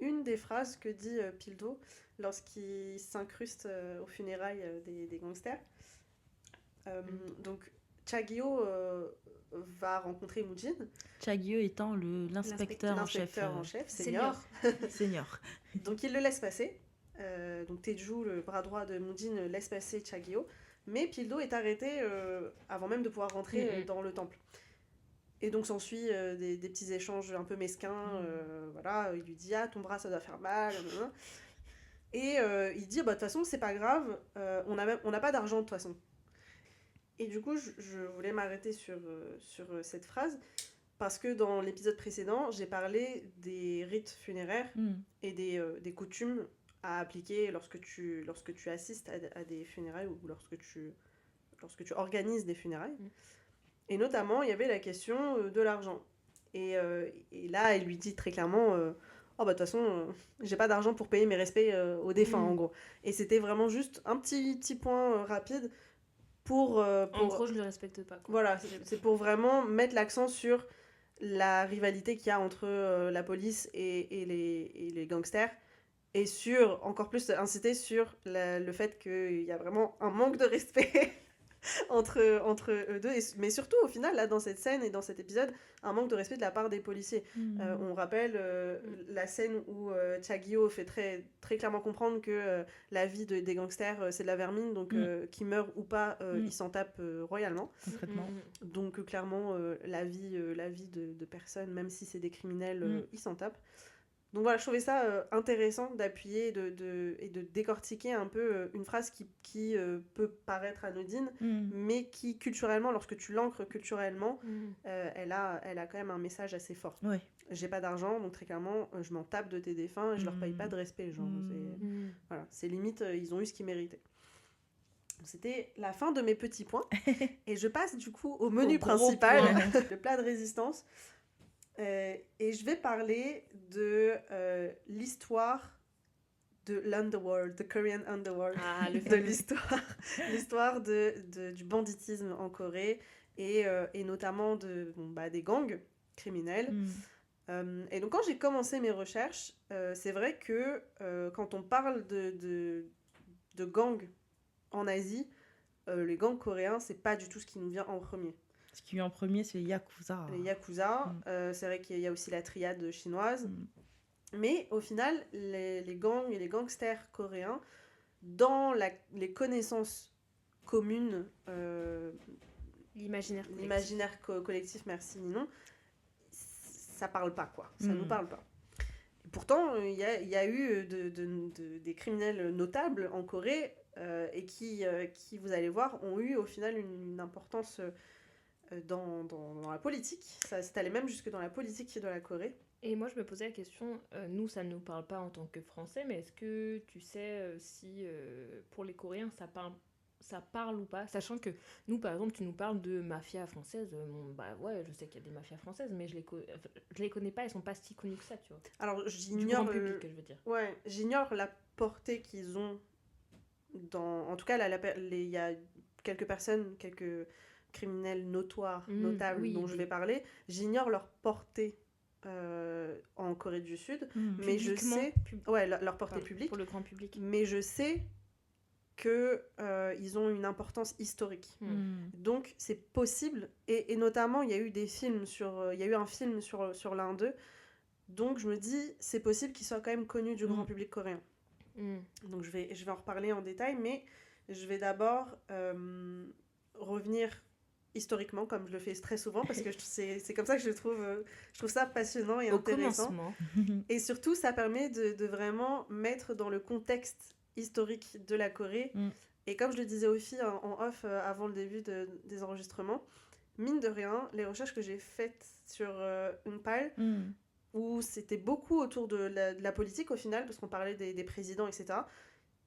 S3: une des phrases que dit Pildo lorsqu'il s'incruste aux funérailles des gangsters. Donc, Chagyo va rencontrer Moojin.
S1: Chagyo étant l'inspecteur en chef
S3: senior.
S1: Senior.
S3: Donc il le laisse passer. donc Teju, le bras droit de Moonjin, laisse passer Chagyo, mais Pildo est arrêté avant même de pouvoir rentrer dans le temple. Et donc s'ensuit des petits échanges un peu mesquins, voilà, il lui dit « Ah, ton bras ça doit faire mal », et il dit « Bah de toute façon c'est pas grave, on n'a pas d'argent de toute façon ». Et du coup je voulais m'arrêter sur cette phrase, parce que dans l'épisode précédent, j'ai parlé des rites funéraires et des coutumes à appliquer lorsque tu assistes à des funérailles ou lorsque tu organises des funérailles. Et notamment, il y avait la question de l'argent. Et là, il lui dit très clairement « Oh, bah de toute façon, j'ai pas d'argent pour payer mes respects aux défunts, en gros. » Et c'était vraiment juste un petit point rapide pour...
S2: En gros, je le respecte pas. Quoi.
S3: Voilà, c'est pour vraiment mettre l'accent sur la rivalité qu'il y a entre la police et les gangsters, et encore plus inciter sur le fait qu'il y a vraiment un manque de respect entre eux deux, mais surtout au final, là, dans cette scène et dans cet épisode, un manque de respect de la part des policiers. On rappelle la scène où Chagyo fait très, très clairement comprendre que la vie des gangsters, c'est de la vermine, donc qu'ils meurent ou pas, ils s'en tapent royalement.
S1: Concrètement.
S3: Donc clairement, la vie de personnes, même si c'est des criminels, ils s'en tapent. Donc voilà, je trouvais ça intéressant d'appuyer et de décortiquer un peu une phrase qui peut paraître anodine, mais qui culturellement, lorsque tu l'ancres culturellement, elle a quand même un message assez fort.
S1: Ouais.
S3: J'ai pas d'argent, donc très clairement, je m'en tape de tes défunts et je leur paye pas de respect. Genre, voilà, c'est limite, ils ont eu ce qu'ils méritaient. C'était la fin de mes petits points. Et je passe du coup au menu principal, le plat de résistance. Et je vais parler de l'histoire de l'underworld, the Korean underworld, de l'histoire du banditisme en Corée et notamment des gangs criminels. Et donc quand j'ai commencé mes recherches, c'est vrai que quand on parle de gangs en Asie, les gangs coréens, c'est pas du tout ce qui nous vient en premier.
S1: Ce qui vient en premier, c'est les Yakuza.
S3: Les Yakuza, c'est vrai qu'il y a aussi la triade chinoise. Mais au final, les gangs et les gangsters coréens, dans les connaissances communes, l'imaginaire collectif, merci Ninon, ça parle pas, quoi. Ça nous parle pas. Et pourtant, il y a eu des criminels notables en Corée et qui, vous allez voir, ont eu au final une importance... dans la politique, c'est allé même jusque dans la politique de la Corée.
S2: Et moi je me posais la question, nous ça ne nous parle pas en tant que Français, mais est-ce que tu sais si pour les Coréens ça parle ou pas, sachant que nous par exemple tu nous parles de mafia française, ouais je sais qu'il y a des mafias françaises, mais je les connais pas, elles sont pas si connues que ça, tu vois.
S3: Alors
S2: du grand public, je veux dire.
S3: Ouais, j'ignore la portée qu'ils ont en tout cas il y a quelques personnes, quelques criminels notables dont je vais parler, j'ignore leur portée en Corée du Sud, mais je sais leur portée publique
S2: pour le grand public,
S3: mais je sais que ils ont une importance historique. Donc c'est possible, et notamment il y a eu un film sur l'un d'eux, donc je me dis c'est possible qu'ils soient quand même connus du grand public coréen. Donc je vais en reparler en détail, mais je vais d'abord revenir historiquement, comme je le fais très souvent, parce que c'est comme ça que je trouve ça passionnant et intéressant. Et surtout, ça permet de vraiment mettre dans le contexte historique de la Corée. Et comme je le disais aux filles en off avant le début des enregistrements, mine de rien, les recherches que j'ai faites sur Unpal, où c'était beaucoup autour de la politique au final, parce qu'on parlait des présidents, etc.,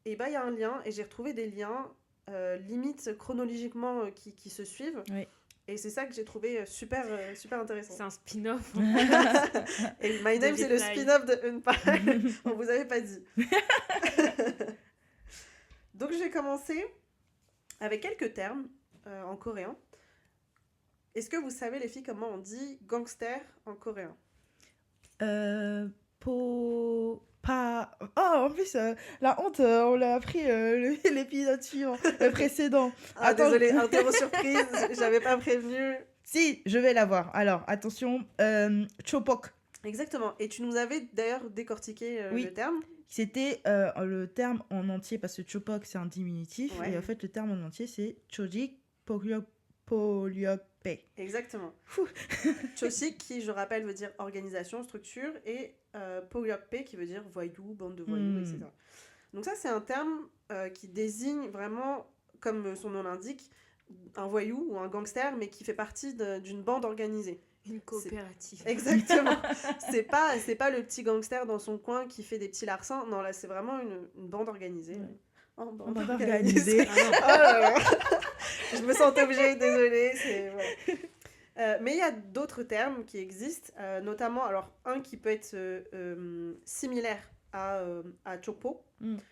S3: et il y a un lien, et j'ai retrouvé des liens limite chronologiquement qui se suivent.
S1: Oui.
S3: Et c'est ça que j'ai trouvé super intéressant.
S2: C'est un spin-off.
S3: Et My Name, c'est le spin-off de Unpal. On vous avait pas dit. Donc je vais commencer avec quelques termes en coréen. Est-ce que vous savez, les filles, comment on dit gangster en coréen?
S1: En plus, la honte, on l'a appris l'épisode suivant, le précédent.
S3: Attends, désolée, interro surprise, j'avais pas prévenu.
S1: Si, je vais l'avoir. Alors, attention, chopok.
S3: Exactement, et tu nous avais d'ailleurs décortiqué le terme.
S1: C'était le terme en entier, parce que Chopok, c'est un diminutif,
S3: Ouais.
S1: et en fait, le terme en entier, c'est Chojik Polyokpe.
S3: Exactement. Chosik, qui, je rappelle, veut dire organisation, structure, et Polyokpe, qui veut dire voyou, bande de voyous, etc. Donc ça, c'est un terme qui désigne vraiment, comme son nom l'indique, un voyou ou un gangster, mais qui fait partie d'une bande organisée.
S2: Une coopérative.
S3: Exactement. C'est pas le petit gangster dans son coin qui fait des petits larcins. Non, là, c'est vraiment une bande organisée.
S1: Ouais.
S3: Oh,
S1: On va organiser.
S3: Oh là là. Je me sentais obligée, désolée. Mais il y a d'autres termes qui existent, notamment, alors, un qui peut être similaire à Chopo.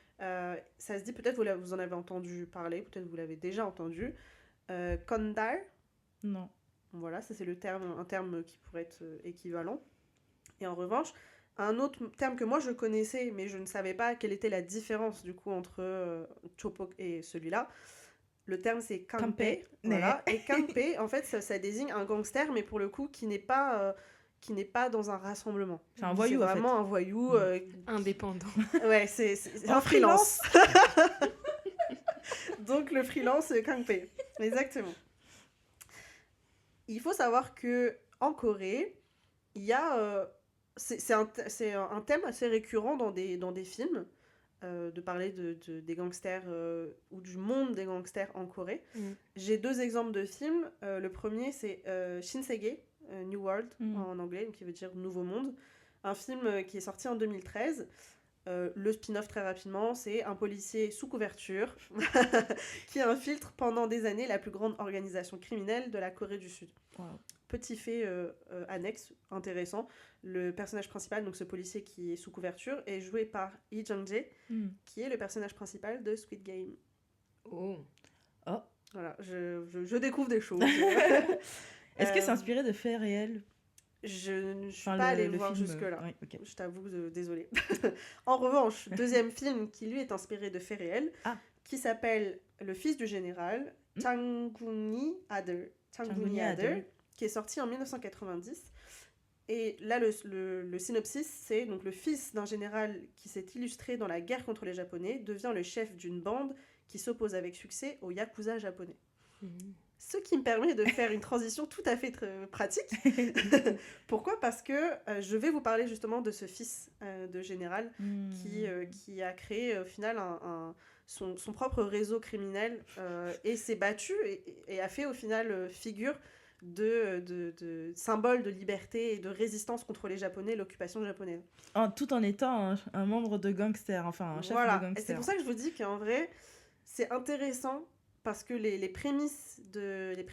S3: Ça se dit, peut-être vous en avez entendu parler, peut-être vous l'avez déjà entendu. Kondar.
S1: Non.
S3: Voilà, ça c'est un terme qui pourrait être équivalent. Et en revanche, un autre terme que moi je connaissais, mais je ne savais pas quelle était la différence du coup entre Chopok et celui-là. Le terme c'est Kampe. Voilà. Et Kampe, en fait, ça désigne un gangster, mais pour le coup qui n'est pas dans un rassemblement.
S1: C'est un voyou, en fait.
S3: C'est vraiment un voyou.
S2: Indépendant.
S3: Ouais, c'est un freelance. Donc le freelance Kampe. Exactement. Il faut savoir que en Corée, il y a c'est un thème assez récurrent dans des films de parler des gangsters ou du monde des gangsters en Corée. J'ai 2 exemples de films. Le premier c'est Shinsegae, New World en anglais, qui veut dire Nouveau Monde. Un film qui est sorti en 2013. Le spin-off très rapidement, c'est un policier sous couverture qui infiltre pendant des années la plus grande organisation criminelle de la Corée du Sud.
S1: Wow.
S3: Petit fait annexe, intéressant, le personnage principal, donc ce policier qui est sous couverture, est joué par Lee Jung-jae, qui est le personnage principal de Squid Game.
S2: Oh.
S3: Voilà, je découvre des choses.
S1: Est-ce que c'est inspiré de faits réels?
S3: Je ne suis pas allée voir jusque-là.
S1: Ouais, okay.
S3: Je t'avoue, désolée. En revanche, deuxième film qui lui est inspiré de faits réels, qui s'appelle Le fils du général, Changguni Ader, qui est sorti en 1990. Et là, le synopsis, c'est donc le fils d'un général qui s'est illustré dans la guerre contre les Japonais devient le chef d'une bande qui s'oppose avec succès aux Yakuza japonais. Ce qui me permet de faire une transition tout à fait pratique. Pourquoi ? Parce que je vais vous parler justement de ce fils de général qui a créé au final son propre réseau criminel et s'est battu et a fait au final figure de symbole de liberté et de résistance contre les Japonais, l'occupation japonaise.
S1: Tout en étant un membre de gangster, enfin un chef de gangster.
S3: Et c'est pour ça que je vous dis qu'en vrai, c'est intéressant parce que les prémices des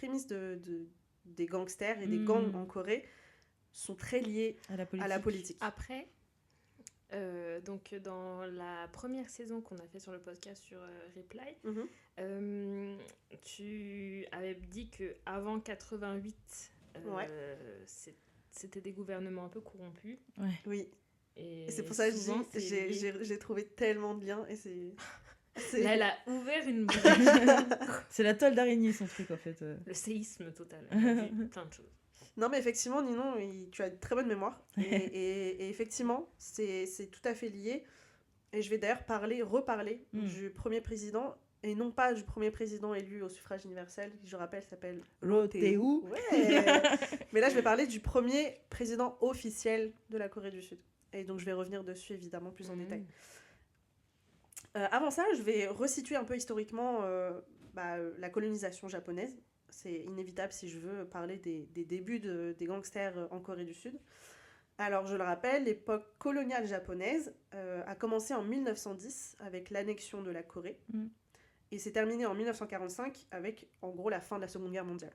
S3: gangsters et des gangs en Corée sont très liées à la politique.
S2: Après, donc dans la première saison qu'on a fait sur le podcast sur Reply, tu avais dit qu'avant 88, c'était des gouvernements un peu corrompus.
S1: Ouais.
S3: Oui.
S2: Et
S3: c'est pour ça que j'ai trouvé tellement de liens et c'est...
S2: Là, elle a ouvert une brique.
S1: C'est la toile d'araignée, son truc, en fait.
S2: Le séisme total. Elle a vu plein de choses.
S3: Non, mais effectivement, Ninon, tu as une très bonne mémoire. Et effectivement, c'est tout à fait lié. Et je vais d'ailleurs reparler du premier président, et non pas du premier président élu au suffrage universel, qui, je rappelle, s'appelle
S1: Roh Tae-woo.
S3: Ouais. Mais là, je vais parler du premier président officiel de la Corée du Sud. Et donc, je vais revenir dessus, évidemment, plus en détail. Avant ça, je vais resituer un peu historiquement la colonisation japonaise. C'est inévitable si je veux parler des débuts des gangsters en Corée du Sud. Alors, je le rappelle, l'époque coloniale japonaise a commencé en 1910 avec l'annexion de la Corée et s'est terminée en 1945 avec, en gros, la fin de la Seconde Guerre mondiale.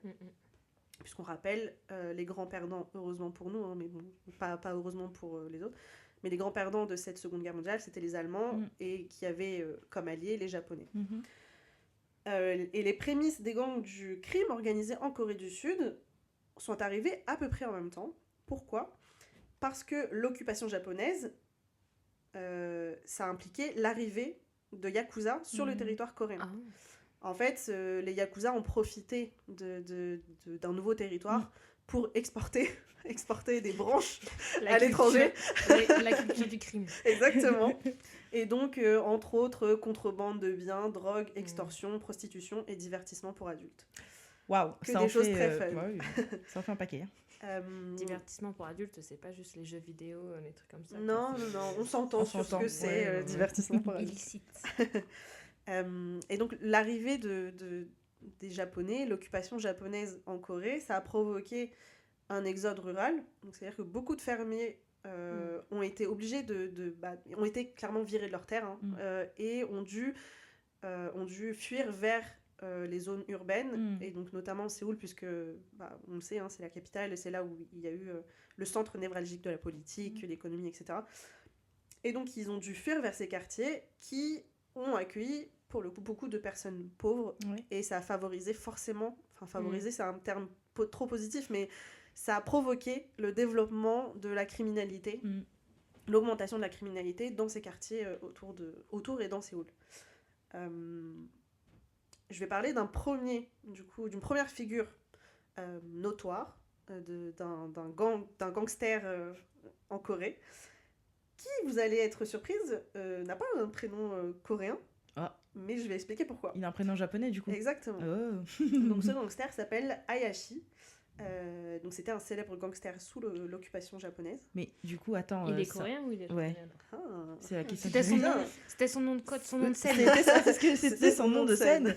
S3: Puisqu'on rappelle, les grands perdants, heureusement pour nous, mais bon, pas heureusement pour les autres, mais les grands perdants de cette Seconde Guerre mondiale, c'était les Allemands et qui avaient comme alliés les Japonais. Et les prémices des gangs du crime organisé en Corée du Sud sont arrivées à peu près en même temps. Pourquoi ? Parce que l'occupation japonaise, ça impliquait l'arrivée de Yakuza sur le territoire coréen. En fait, les Yakuza ont profité d'un nouveau territoire pour exporter des branches à l'étranger.
S2: La culture du crime.
S3: Exactement. Et donc, entre autres, contrebande de biens, drogue, extorsion, prostitution et divertissement pour adultes.
S1: Waouh,
S3: Que
S1: ça
S3: des
S1: en
S3: choses
S1: fait,
S3: très fun.
S1: ouais, ça en fait un paquet.
S2: Divertissement pour adultes, c'est pas juste les jeux vidéo, les trucs comme ça.
S3: Non, on s'entend sur ce que c'est
S1: Ouais.
S3: divertissement pour adultes.
S2: Illicite.
S3: Et donc, l'arrivée des Japonais, l'occupation japonaise en Corée, ça a provoqué un exode rural. Donc, c'est-à-dire que beaucoup de fermiers ont été obligés ont été clairement virés de leurs terres et ont dû fuir vers les zones urbaines, et donc notamment Séoul, puisque on le sait, c'est la capitale, et c'est là où il y a eu le centre névralgique de la politique, l'économie, etc. Et donc ils ont dû fuir vers ces quartiers qui ont accueilli pour le coup beaucoup de personnes pauvres, et ça a favorisé favoriser c'est un terme trop positif, mais ça a provoqué le développement de la criminalité, l'augmentation de la criminalité dans ces quartiers autour et dans Séoul. Je vais parler d'une première figure notoire d'un gangster en Corée qui, vous allez être surprise, n'a pas un prénom coréen, mais je vais expliquer pourquoi.
S1: Il a un prénom japonais du coup.
S3: Exactement.
S1: Oh.
S3: Donc ce gangster s'appelle Hayashi. Donc c'était un célèbre gangster sous l'occupation japonaise.
S1: Mais du coup, attends.
S2: Il est coréen ou il est japonais?
S1: C'est la question.
S2: C'était son nom de code, son nom de scène.
S1: C'était ça, parce que c'était son nom de scène.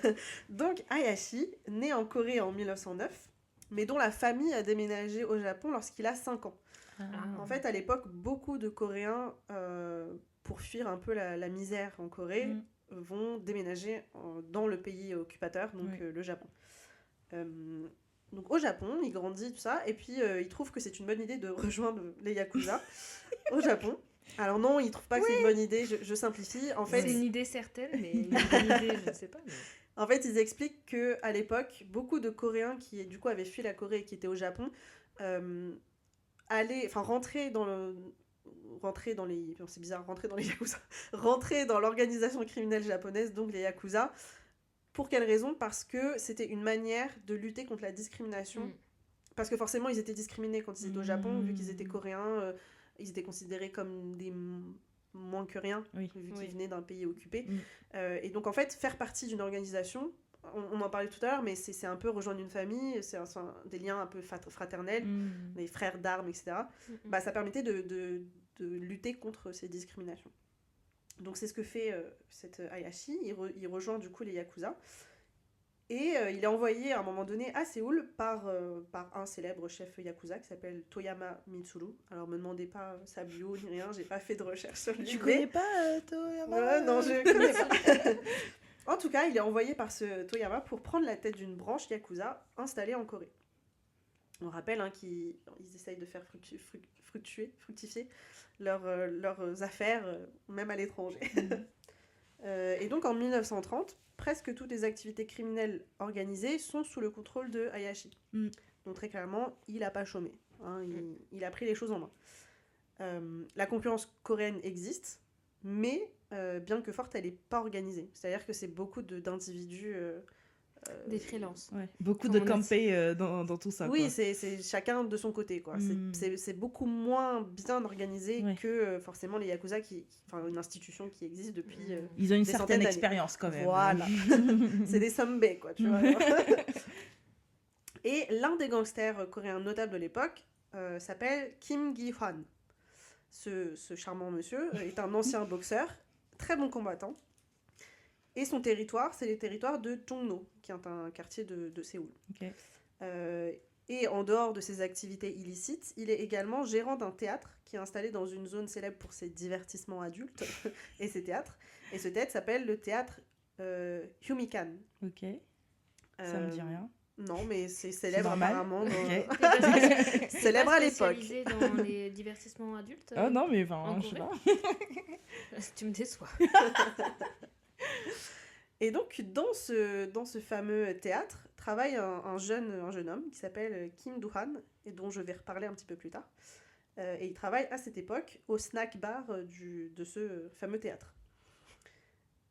S3: Donc Hayashi, né en Corée en 1909, mais dont la famille a déménagé au Japon lorsqu'il a 5 ans. En fait, à l'époque, beaucoup de Coréens, pour fuir un peu la misère en Corée, vont déménager dans le pays occupateur, donc le Japon. Donc au Japon, il grandit, tout ça, et puis il trouve que c'est une bonne idée de rejoindre les Yakuza au Japon. Alors non, il trouve pas que c'est une bonne idée, je simplifie. En fait,
S2: c'est une idée certaine, mais une bonne idée, je ne sais pas. Mais...
S3: En fait, ils expliquent qu'à l'époque, beaucoup de Coréens qui du coup avaient fui la Corée et qui étaient au Japon, rentrer dans l'organisation criminelle japonaise, donc les Yakuza. Pour quelle raison ? Parce que c'était une manière de lutter contre la discrimination. Parce que forcément, ils étaient discriminés quand ils étaient au Japon, vu qu'ils étaient coréens, ils étaient considérés comme des moins que rien, vu qu'ils venaient d'un pays occupé. Et donc, en fait, faire partie d'une organisation, on en parlait tout à l'heure, mais c'est un peu rejoindre une famille, c'est des liens un peu fraternels, des frères d'armes, etc. Ça permettait de lutter contre ces discriminations. Donc c'est ce que fait cet Hayashi, il rejoint du coup les Yakuza, et il est envoyé à un moment donné à Séoul par un célèbre chef Yakuza qui s'appelle Toyama Mitsuru. Alors me demandez pas sa bio ni rien, j'ai pas fait de recherche sur lui.
S1: Tu connais pas Toyama ?
S3: Non, je connais pas. En tout cas, il est envoyé par ce Toyama pour prendre la tête d'une branche Yakuza installée en Corée. On rappelle qu'ils essayent de faire fructifier leurs affaires, même à l'étranger. Et donc en 1930, presque toutes les activités criminelles organisées sont sous le contrôle de Hayashi. Donc très clairement, il n'a pas chômé. Il a pris les choses en main. La concurrence coréenne existe, mais bien que forte, elle n'est pas organisée. C'est-à-dire que c'est beaucoup d'individus...
S2: des freelances.
S1: Beaucoup de campés dans tout ça.
S3: Oui, c'est chacun de son côté, quoi. C'est beaucoup moins bien organisé que forcément les Yakuza, une institution qui existe depuis
S1: ils ont une
S3: des
S1: certaine
S3: centaines
S1: expérience quand même.
S3: Voilà. C'est des sombés, quoi, tu vois. Et l'un des gangsters coréens notables de l'époque s'appelle Kim Gi-hwan. Ce charmant monsieur est un ancien boxeur, très bon combattant. Et son territoire, c'est les territoires de Jongno, qui est un quartier de Séoul. Et en dehors de ses activités illicites, il est également gérant d'un théâtre qui est installé dans une zone célèbre pour ses divertissements adultes et ses théâtres. Et ce théâtre s'appelle le théâtre Humikan.
S1: Ok. Ça me dit rien.
S3: Non, mais c'est célèbre apparemment.
S2: Célèbre à l'époque. Spécialisé dans les divertissements adultes.
S1: Ah non, mais je sais pas.
S2: Tu me déçois.
S3: Et donc, dans ce fameux théâtre, travaille un jeune homme qui s'appelle Kim Do-han, et dont je vais reparler un petit peu plus tard. Et il travaille à cette époque au snack bar de ce fameux théâtre.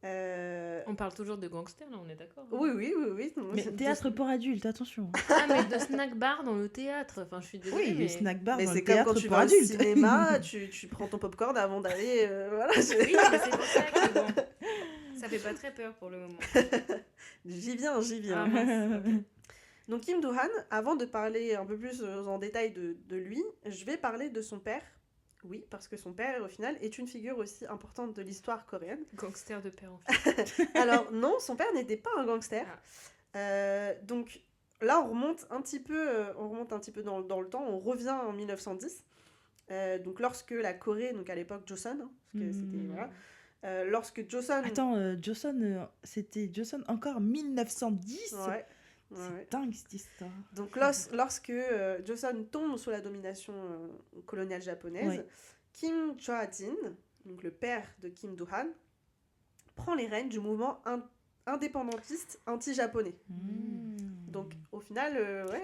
S2: On parle toujours de gangsters, là, on est d'accord.
S3: Oui. Non,
S1: Mais théâtre pour adultes, attention.
S2: Ah, mais de snack bar dans le théâtre. Enfin, je suis désolée,
S1: Oui,
S2: mais...
S1: les snack bars
S3: Mais
S1: dans
S3: c'est
S1: le
S3: comme quand
S1: théâtre
S3: tu
S1: pour
S3: vas au
S1: adultes.
S3: cinéma, tu prends ton popcorn avant d'aller. Voilà,
S2: Oui, mais c'est pour ça que bon, ça fait pas très peur pour le moment.
S3: j'y viens.
S2: Ah mince, ok.
S3: Donc Kim Do-han, avant de parler un peu plus en détail de lui, je vais parler de son père. Oui, parce que son père, au final, est une figure aussi importante de l'histoire coréenne.
S2: Gangster de père en fils.
S3: Alors non, son père n'était pas un gangster. Donc là, on remonte un petit peu dans le temps. On revient en 1910. Donc lorsque la Corée, donc à l'époque Joseon, hein, parce que c'était voilà, lorsque Joseon.
S1: Attends, Joseon, c'était Joseon encore 1910.
S3: Ouais.
S1: C'est dingue cette histoire.
S3: Donc lorsque Joseon tombe sous la domination coloniale japonaise,
S1: Ouais.
S3: Kim Choa-jin, donc le père de Kim Do-han, prend les rênes du mouvement indépendantiste anti-japonais. Donc au final,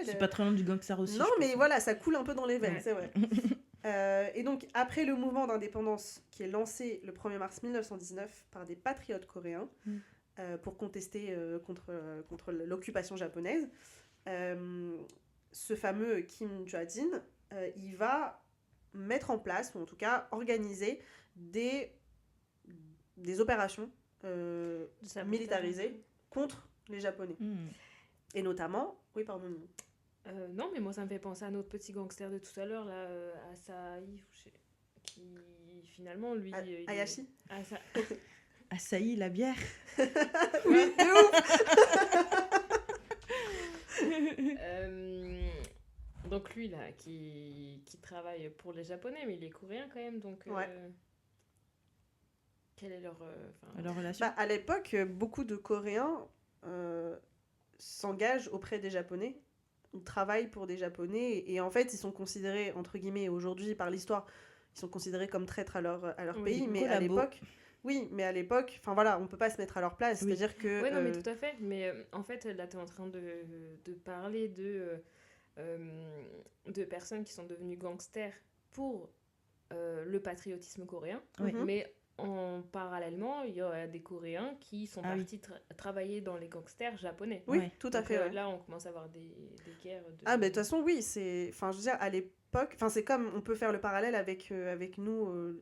S1: C'est pas très loin du gangster aussi.
S3: non,
S1: je
S3: mais
S1: pense.
S3: voilà, ça coule un peu dans les veines,
S2: Ouais.
S3: c'est vrai. Et donc, après le mouvement d'indépendance qui est lancé le 1er mars 1919 par des patriotes coréens pour contester contre l'occupation japonaise, ce fameux Kim Choa-jin, il va mettre en place, ou en tout cas organiser des opérations militarisées contre les Japonais. Et notamment, oui, pardon.
S2: Non, mais moi, ça me fait penser à notre petit gangster de tout à l'heure, là, Asahi, qui finalement, lui... il est-
S3: Hayashi.
S1: Asahi, la bière.
S3: Oui, de ouf.
S2: Donc lui, là, qui travaille pour les Japonais, mais il est coréen quand même, donc...
S3: Ouais.
S2: Quelle est leur...
S1: Leur relation.
S3: Bah, à l'époque, beaucoup de Coréens s'engagent auprès des Japonais. Ils travaillent pour des Japonais et en fait, ils sont considérés, entre guillemets, aujourd'hui, par l'histoire, ils sont considérés comme traîtres à leur
S2: Oui,
S3: pays.
S1: des
S3: Mais à
S1: collabos.
S3: l'époque, oui, mais à l'époque, enfin voilà, on peut pas se mettre à leur place.
S1: Oui.
S3: C'est-à-dire que.
S2: Ouais, non, mais tout à fait. Mais en fait, là, tu es en train de parler de personnes qui sont devenues gangsters pour le patriotisme coréen.
S1: Oui.
S2: Mais parallèlement, il y a des Coréens qui sont
S1: Ah oui.
S2: partis travailler dans les gangsters japonais.
S3: Oui,
S1: Ouais.
S3: tout à
S2: Donc,
S3: fait. Ouais.
S2: là, on commence à avoir des guerres.
S3: Ah, mais de toute façon, oui, c'est. Enfin, je veux dire, à l'époque. Enfin, c'est comme. On peut faire le parallèle avec nous,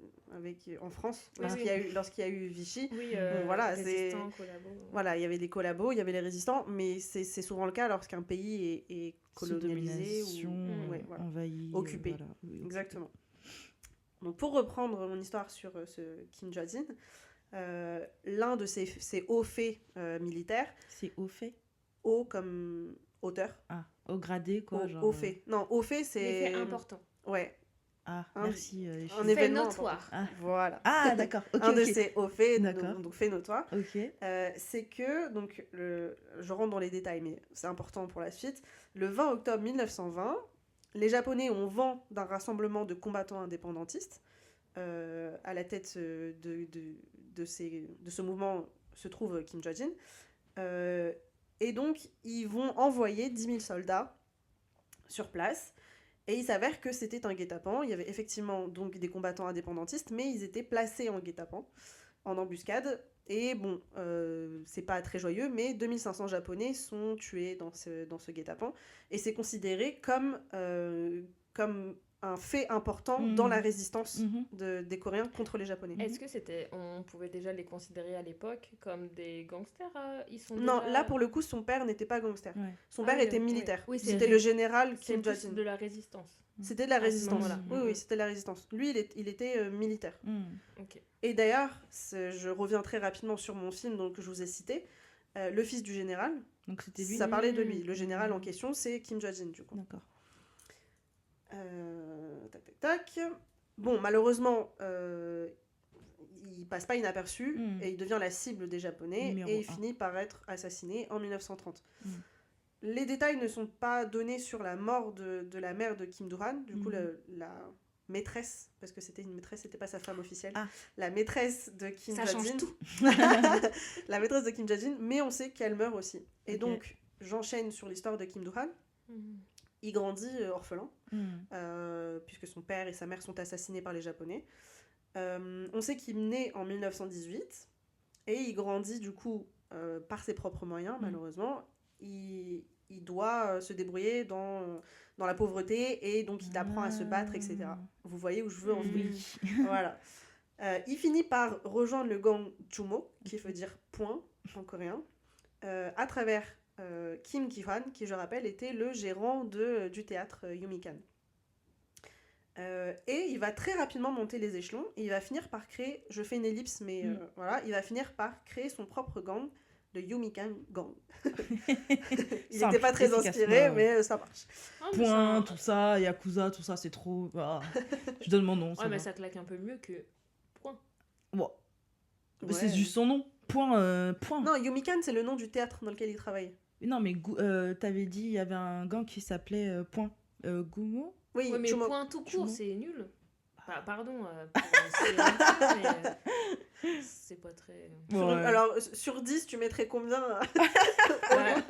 S3: en France,
S2: Oui,
S3: lorsqu'il y a eu Vichy.
S2: Oui,
S3: Bon, voilà,
S2: résistants, collabos.
S3: Voilà, il y avait des collabos, il y avait les résistants, mais c'est souvent le cas lorsqu'un pays est
S1: Sous
S3: colonialisé
S1: domination,
S3: ou ouais, voilà.
S1: envahi.
S3: Occupé.
S1: Voilà. Oui, occupé.
S3: Exactement. Donc pour reprendre mon histoire sur ce Kim Jong-un, l'un de ses hauts faits militaires,
S1: C'est au fait.
S3: haut comme auteur,
S1: Ah, au gradé, quoi. genre,
S3: haut fait. Non, haut fait
S2: Les
S3: c'est...
S2: faits importants.
S3: Ouais,
S1: Ah,
S3: Un-
S1: merci. les
S3: un
S1: filles.
S2: Fait
S3: événement
S2: notoire.
S3: important. Voilà.
S1: Ah, d'accord. Ok,
S3: Un de
S1: ok.
S3: ses hauts faits,
S1: D'accord.
S3: donc fait notoire.
S1: Ok.
S3: C'est que, donc, je rentre dans les détails, mais c'est important pour la suite. Le 20 octobre 1920, les Japonais ont vent d'un rassemblement de combattants indépendantistes. À la tête de ce mouvement se trouve Kim Jong-un. Et donc, ils vont envoyer 10 000 soldats sur place. Et il s'avère que c'était un guet-apens. Il y avait effectivement donc des combattants indépendantistes, mais ils étaient placés en guet-apens, en embuscade. Et bon, c'est pas très joyeux, mais 2500 Japonais sont tués dans ce guet-apens. Et c'est considéré comme un fait important dans la résistance des Coréens contre les Japonais.
S2: Est-ce que on pouvait déjà les considérer à l'époque comme des gangsters ils sont
S3: Non,
S2: déjà...
S3: là pour le coup, son père n'était pas gangster.
S1: Ouais.
S3: Son
S2: Ah
S3: père
S2: oui,
S3: était
S2: oui.
S3: militaire.
S2: Oui, c'est
S3: C'était
S2: vrai.
S3: le général
S2: C'est
S3: Kim
S2: plus
S3: Jong-un.
S2: de la résistance.
S3: C'était de la
S2: ce
S3: résistance.
S2: moment-là.
S3: Oui, c'était de la résistance. Lui, il était militaire.
S2: Ok.
S3: Et d'ailleurs, je reviens très rapidement sur mon film donc, que je vous ai cité. Le fils du général,
S1: Donc c'était lui.
S3: ça parlait de lui. Le général en question, c'est Kim Jong-un, du coup.
S1: D'accord.
S3: Tac, tac, tac. Bon, malheureusement, il passe pas inaperçu et il devient la cible des Japonais
S1: Numéro
S3: et il
S1: un.
S3: finit par être assassiné en 1930.
S1: Mm.
S3: Les détails ne sont pas donnés sur la mort de la mère de Kim Do-han, du coup la maîtresse, parce que c'était une maîtresse, c'était pas sa femme officielle,
S1: Ah.
S3: la maîtresse de Kim
S2: Ça
S3: Jong-un.
S2: change tout.
S3: La maîtresse de Kim Jong-un, mais on sait qu'elle meurt aussi. Et
S1: Ok.
S3: donc, j'enchaîne sur l'histoire de Kim Do-han. Il grandit orphelin, puisque son père et sa mère sont assassinés par les Japonais. On sait qu'il naît en 1918, Et il grandit du coup par ses propres moyens, malheureusement. Il doit se débrouiller dans la pauvreté et donc il apprend à se battre, etc. Vous voyez où je veux en venir. Voilà. Il finit par rejoindre le gang Jumo, qui veut dire point en coréen, à travers Kim Ki-hwan, qui je rappelle était le gérant du théâtre Yumikan. Et il va très rapidement monter les échelons et il va finir par créer, je fais une ellipse mais voilà, il va finir par créer son propre gang, le Yumikan Gang. Il n'était pas très inspiré mais ça marche.
S1: Point, tout ça, Yakuza, tout ça, c'est trop... Ah, je donne mon nom.
S2: Ouais, mais ça claque un peu mieux que point.
S1: Ouais. Mais c'est juste son nom. Point.
S3: Non, Yumikan, c'est le nom du théâtre dans lequel il travaille.
S1: Non, mais t'avais dit il y avait un gang qui s'appelait Point. Gumo.
S3: Oui,
S2: ouais, mais
S3: Jumo.
S2: point tout court,
S1: Jumo.
S2: c'est nul. Enfin, pardon, c'est pas très...
S3: Alors, sur 10, tu mettrais combien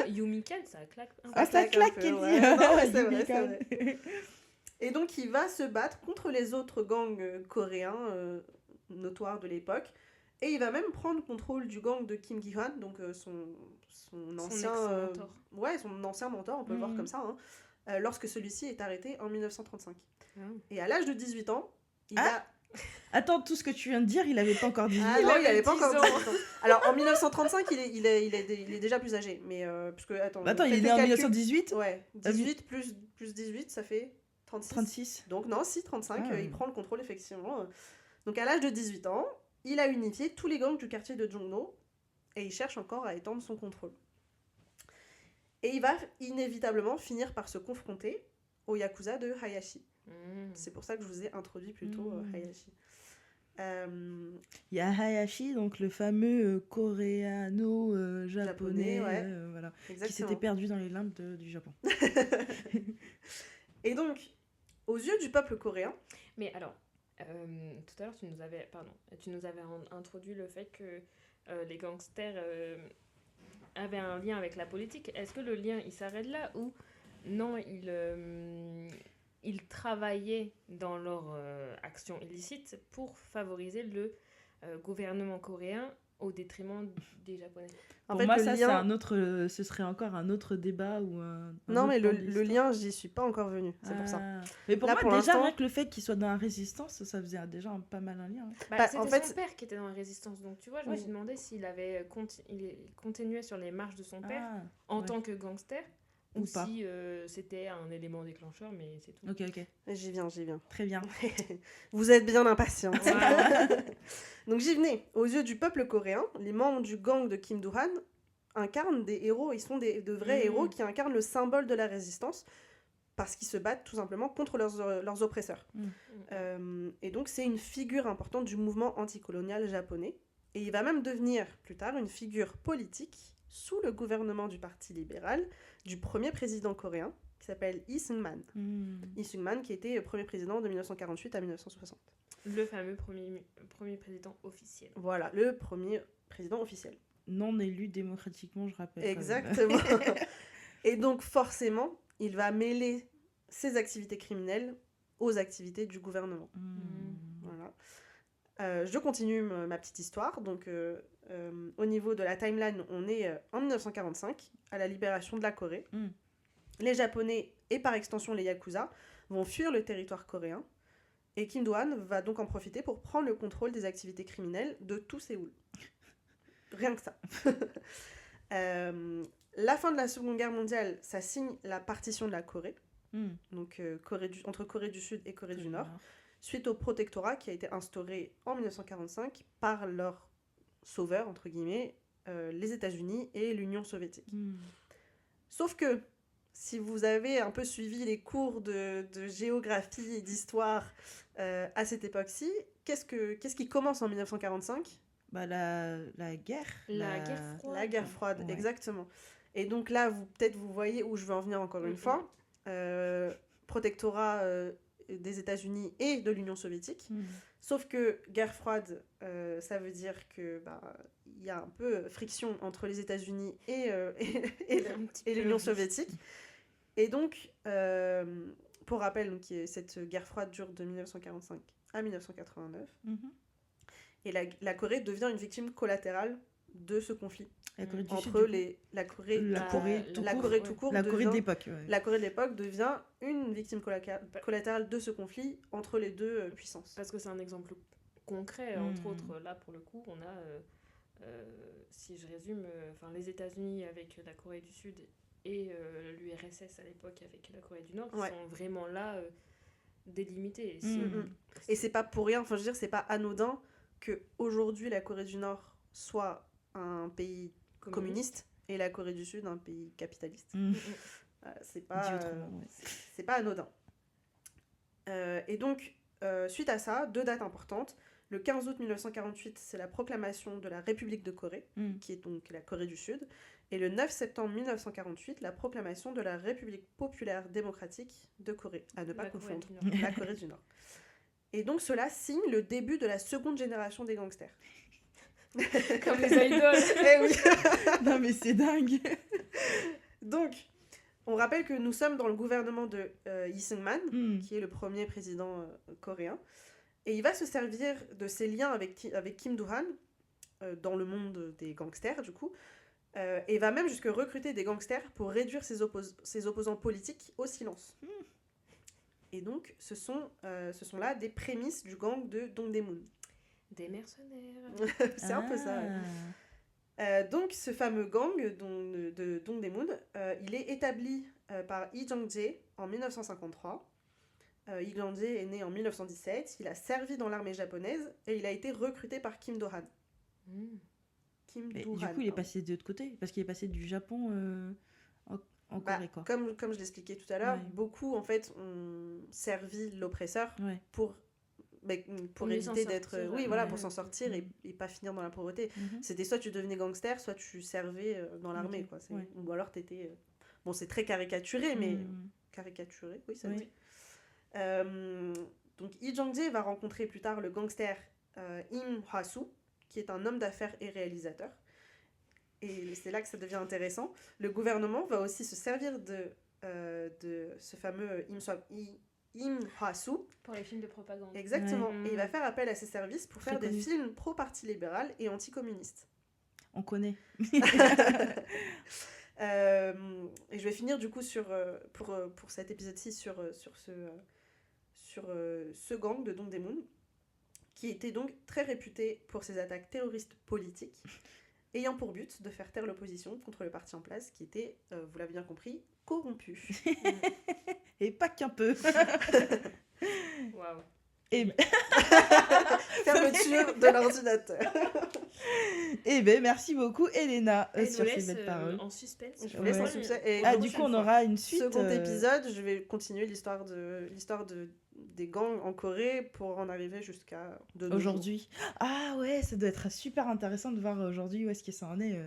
S2: Yumikan, ça claque.
S1: Ça claque, qu'il dit.
S3: Non, ouais, c'est vrai, c'est vrai. Et donc, il va se battre contre les autres gangs coréens notoires de l'époque. Et il va même prendre contrôle du gang de Kim Ki-hwan, donc son ancien
S2: mentor.
S3: Ouais, son ancien mentor, on peut le voir comme ça, hein, lorsque celui-ci est arrêté en 1935. Et à l'âge de 18 ans, il a...
S1: Attends, tout ce que tu viens de dire, il avait pas encore 18 ans.
S3: Ah non, il avait pas
S2: 10
S3: encore
S2: ans.
S3: 18 ans. Alors, en 1935, il est déjà plus âgé. Mais, parce que, attends,
S1: Il est né en 1918.
S3: Ouais, 18 plus 18, ça fait 36.
S1: 36.
S3: Donc non, si, 35,
S1: Ah.
S3: il prend le contrôle, effectivement. Donc à l'âge de 18 ans, il a unifié tous les gangs du quartier de Jongno et il cherche encore à étendre son contrôle. Et il va inévitablement finir par se confronter au Yakuza de Hayashi. C'est pour ça que je vous ai introduit plutôt Hayashi.
S1: Il y a Hayashi, donc le fameux coréano-japonais,
S3: Ouais.
S1: voilà, qui
S3: Exactement.
S1: s'était perdu dans les limbes du Japon.
S3: Et donc, aux yeux du peuple coréen...
S2: Mais alors, tout à l'heure, tu nous avais introduit le fait que les gangsters avaient un lien avec la politique. Est-ce que le lien, il s'arrête là ou non, ils travaillaient dans leur action illicite pour favoriser le gouvernement coréen au détriment des Japonais?
S1: Pour moi, ça, ce serait encore un autre débat ou
S3: Non, mais le lien, j'y suis pas encore venue, c'est pour ça.
S1: Mais pour
S3: Là,
S1: moi,
S3: pour
S1: déjà,
S3: l'instant-
S1: rien que le fait qu'il soit dans la résistance, ça faisait déjà pas mal un lien.
S2: C'était
S3: en fait,
S2: son père qui était dans la résistance, donc tu vois, je me suis demandé s'il avait il continuait sur les marches de son père en tant que gangster ou
S1: pas.
S2: si c'était un élément déclencheur, mais c'est tout.
S1: Ok.
S3: J'y viens.
S1: Très bien.
S3: Vous êtes bien impatients.
S2: Voilà.
S3: Donc j'y venais. Aux yeux du peuple coréen, les membres du gang de Kim Do-han incarnent des héros. Ils sont de vrais héros qui incarnent le symbole de la résistance parce qu'ils se battent tout simplement contre leurs oppresseurs. Et donc c'est une figure importante du mouvement anticolonial japonais. Et il va même devenir plus tard une figure politique sous le gouvernement du Parti libéral du premier président coréen qui s'appelle Lee Seung-man. Lee Seung-man qui était premier président de 1948 à 1960.
S2: Le fameux premier président officiel.
S3: Voilà, le premier président officiel.
S1: Non élu démocratiquement, je rappelle.
S3: Exactement. Et donc forcément, il va mêler ses activités criminelles aux activités du gouvernement. Voilà. Je continue ma petite histoire. Donc, au niveau de la timeline, on est en 1945, à la libération de la Corée. Les Japonais, et par extension les Yakuza, vont fuir le territoire coréen. Et Kim Do-han va donc en profiter pour prendre le contrôle des activités criminelles de tout Séoul. Rien que ça. La fin de la Seconde Guerre mondiale, ça signe la partition de la Corée. Donc entre Corée du Sud et Corée du Nord. Suite au protectorat qui a été instauré en 1945 par leur sauveur, entre guillemets, les États-Unis et l'Union soviétique. Sauf que, si vous avez un peu suivi les cours de géographie et d'histoire à cette époque-ci, qu'est-ce qui commence en 1945 ?
S1: La guerre.
S2: La guerre froide.
S3: La guerre froide,
S1: Ouais.
S3: exactement. Et donc là, vous voyez où je veux en venir encore une fois. Protectorat des États-Unis et de l'Union soviétique. Sauf que guerre froide, ça veut dire que il y a un peu friction entre les États-Unis et l'Union soviétique. Et donc, pour rappel, donc, cette guerre froide dure de 1945 à 1989. Et la Corée devient une victime collatérale de ce conflit.
S1: La Corée du
S3: Entre
S1: Sud,
S3: la Corée,
S1: La Corée tout
S3: la
S1: court.
S3: Corée tout court
S1: la Corée de
S3: devient-
S1: l'époque. Ouais.
S3: la Corée de l'époque devient une victime collatérale de ce conflit entre les deux puissances.
S2: Parce que c'est un exemple concret, entre autres. Là, pour le coup, on a, si je résume, les États-Unis avec la Corée du Sud et l'URSS à l'époque avec la Corée du Nord, qui
S3: Ouais.
S2: sont vraiment là délimités.
S3: Et c'est pas pour rien, enfin je veux dire, c'est pas anodin que aujourd'hui la Corée du Nord soit un pays communiste et la Corée du Sud un pays capitaliste. C'est
S1: Dit
S3: pas,
S1: autrement, ouais.
S3: c'est pas anodin. Et donc, suite à ça, 2 dates importantes. Le 15 août 1948, c'est la proclamation de la République de Corée, qui est donc la Corée du Sud. Et le 9 septembre 1948, la proclamation de la République populaire démocratique de Corée. À ne pas
S2: La Corée
S3: confondre.
S2: du Nord.
S3: La Corée du Nord. Et donc cela signe le début de la seconde génération des gangsters.
S2: Comme les idoles.
S3: Eh oui.
S1: Non mais c'est dingue.
S3: Donc, on rappelle que nous sommes dans le gouvernement de Lee Seung-man,
S1: Mm.
S3: qui est le premier président coréen. Et il va se servir de ses liens avec Kim Do-han, dans le monde des gangsters, du coup, et va même jusque recruter des gangsters pour réduire ses opposants politiques au silence. Et donc, ce sont là des prémices du gang de Dongdaemun.
S2: Des mercenaires.
S3: C'est un peu ça. Ouais. Donc, ce fameux gang de Dongdaemun, il est établi par Lee Jong-jae en 1953. Lee Jong-jae est né en 1917, il a servi dans l'armée japonaise et il a été recruté par Kim Do-han. Kim
S1: Mais
S3: Do-han,
S1: du coup, il est
S3: pardon.
S1: passé de l'autre côté parce qu'il est passé du Japon en
S3: Bah,
S1: Corée, quoi.
S3: comme je l'expliquais tout à l'heure,
S1: Ouais.
S3: beaucoup en fait ont servi l'oppresseur
S1: Ouais.
S3: pour
S2: Pour mieux s'en
S3: éviter d'être
S2: sortir,
S3: oui voilà
S1: ouais.
S3: pour s'en sortir et pas finir dans la pauvreté.
S1: Mhm.
S3: C'était soit tu devenais gangster, soit tu servais dans l'armée,
S1: Ok,
S3: quoi.
S1: ouais.
S3: Ou alors t'étais bon, c'est très caricaturé, mais
S1: Mm.
S3: caricaturé, oui, ça
S1: Oui.
S3: dit. Donc Lee Jong-jae va rencontrer plus tard le gangster Im Hwa-soo, qui est un homme d'affaires et réalisateur. Et c'est là que ça devient intéressant. Le gouvernement va aussi se servir de ce fameux Im Hwa-soo.
S2: Pour les films de propagande.
S3: Exactement.
S2: Ouais.
S3: Et il va faire appel à ses services pour
S1: Très
S3: faire des
S1: connu.
S3: films pro-parti libéral et anticommuniste.
S1: On connaît.
S3: Et je vais finir du coup pour cet épisode-ci sur ce gang de Dongdaemun, qui était donc très réputé pour ses attaques terroristes politiques, ayant pour but de faire taire l'opposition contre le parti en place, qui était, vous l'avez bien compris, corrompu.
S1: Et pas qu'un peu.
S2: Waouh.
S1: Et
S3: Fermeture de l'ordinateur.
S1: Eh ben, merci beaucoup, Elena,
S2: Elle
S1: sur
S2: nous
S1: ces
S2: laisse
S1: belles paroles.
S2: en suspense.
S3: Je vous laisse en
S1: Ouais.
S3: succès. Et
S1: Ah,
S3: la
S1: du coup,
S3: prochaine
S1: on
S3: fois,
S1: aura une suite.
S3: second épisode, je vais continuer l'histoire des gangs en Corée pour en arriver jusqu'à de nos jours.
S1: Aujourd'hui. Ah ouais, ça doit être super intéressant de voir aujourd'hui où est-ce que ça en est,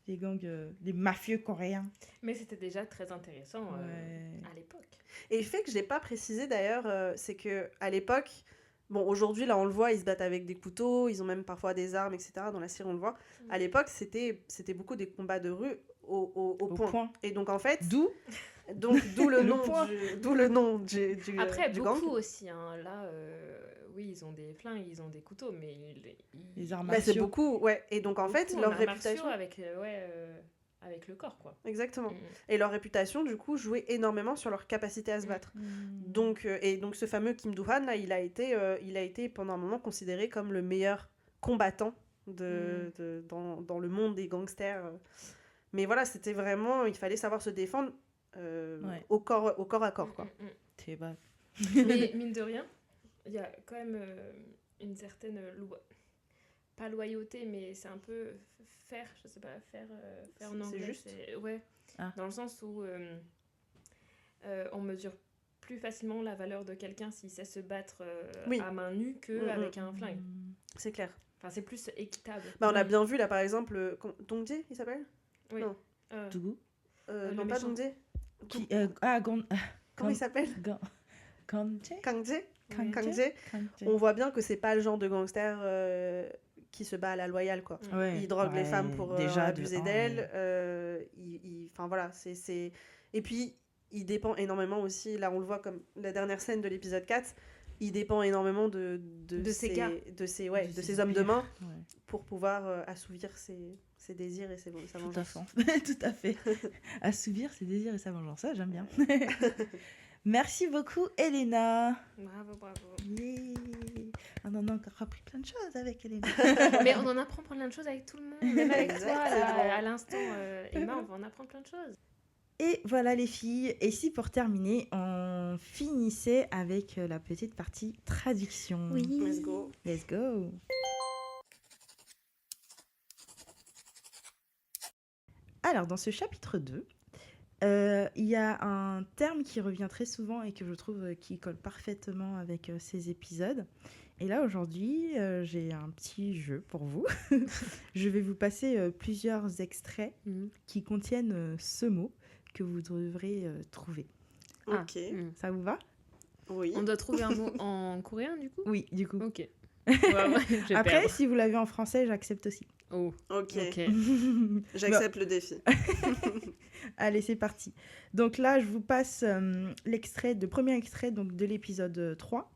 S1: les gangs, les mafieux coréens.
S2: Mais c'était déjà très intéressant
S1: Ouais.
S2: à l'époque.
S3: Et le fait que je n'ai pas précisé d'ailleurs, c'est que à l'époque, bon aujourd'hui là on le voit, ils se battent avec des couteaux, ils ont même parfois des armes, etc. Dans la série on le voit. À l'époque c'était beaucoup des combats de rue au point. Et donc en fait,
S1: D'où
S3: d'où le
S1: Le
S3: nom
S1: point.
S3: d'où le nom du
S2: Après,
S3: du
S2: beaucoup
S3: gang.
S2: aussi. Hein. Là, oui, ils ont des flingues, ils ont des couteaux, mais
S1: les armes
S3: Bah, c'est
S1: martiaux.
S3: beaucoup, ouais. Et donc en fait
S2: beaucoup en
S3: leur
S2: arts
S3: réputation,
S2: martiaux avec, avec le corps, quoi.
S3: exactement.
S2: Mm.
S3: Et leur réputation du coup jouait énormément sur leur capacité à se battre.
S1: Mm.
S3: Donc, donc ce fameux Kim Do-han, là, il a été pendant un moment considéré comme le meilleur combattant dans le monde des gangsters. Mais voilà, c'était vraiment, il fallait savoir se défendre
S1: Ouais.
S3: au corps à corps, quoi.
S1: C'est bas.
S2: Mais mine de rien, il y a quand même une certaine pas loyauté, mais c'est un peu faire, je sais pas, faire en
S3: C'est
S2: anglais.
S3: juste.
S2: Ouais.
S1: Ah.
S2: Dans le sens où on mesure plus facilement la valeur de quelqu'un s'il sait se battre
S3: Oui.
S2: à main nue qu'avec un flingue.
S1: Mm.
S3: C'est clair.
S2: Enfin, c'est plus équitable.
S3: Bah, on a bien vu, là, par exemple, Dongjae, il s'appelle
S2: Oui.
S3: Non.
S1: Dougou.
S2: Le
S3: Non, pas
S2: méchant.
S3: Dongjae.
S1: Qui, Comment
S3: Comment il s'appelle
S1: Kangjae
S3: Kangjae.
S2: Ouais.
S3: Kangjae. On voit bien que c'est pas le genre de gangster qui se bat à la loyale, quoi.
S1: Ouais,
S3: Il drogue les
S1: ouais,
S3: femmes pour
S1: déjà de
S3: abuser
S1: un,
S3: d'elles. Enfin voilà, c'est... Et puis, il dépend énormément aussi, là on le voit comme la dernière scène de l'épisode 4, il dépend énormément de
S2: ces gars.
S3: de ces hommes de main pour pouvoir assouvir ses désirs et sa vengeance.
S1: Tout à fait. Assouvir ses désirs et sa vengeance, ça j'aime bien. Merci beaucoup Elena.
S2: Bravo.
S1: Yeah. On en a encore appris plein de choses avec Elena.
S2: Mais on en apprend plein de choses avec tout le monde. Même avec toi,
S3: Exactement.
S2: là, à l'instant, Emma, on va en apprendre plein de choses.
S1: Et voilà les filles. Et si pour terminer, on finissait avec la petite partie traduction.
S3: Let's go.
S1: Let's go. Alors, dans ce chapitre 2, il y a un terme qui revient très souvent et que je trouve qui colle parfaitement avec ces épisodes. Et là, aujourd'hui, j'ai un petit jeu pour vous. Je vais vous passer plusieurs extraits qui contiennent ce mot que vous devrez trouver.
S3: Ok.
S1: Ça vous va ?
S3: Oui.
S2: On doit trouver un mot en coréen, du coup ?
S1: Oui, du coup.
S2: Ok. Je vais
S1: Après,
S2: perdre.
S1: si vous l'avez en français, j'accepte aussi.
S2: Oh,
S3: Ok.
S2: ok.
S3: J'accepte le défi.
S1: Allez, c'est parti. Donc là, je vous passe le premier extrait donc, de l'épisode 3.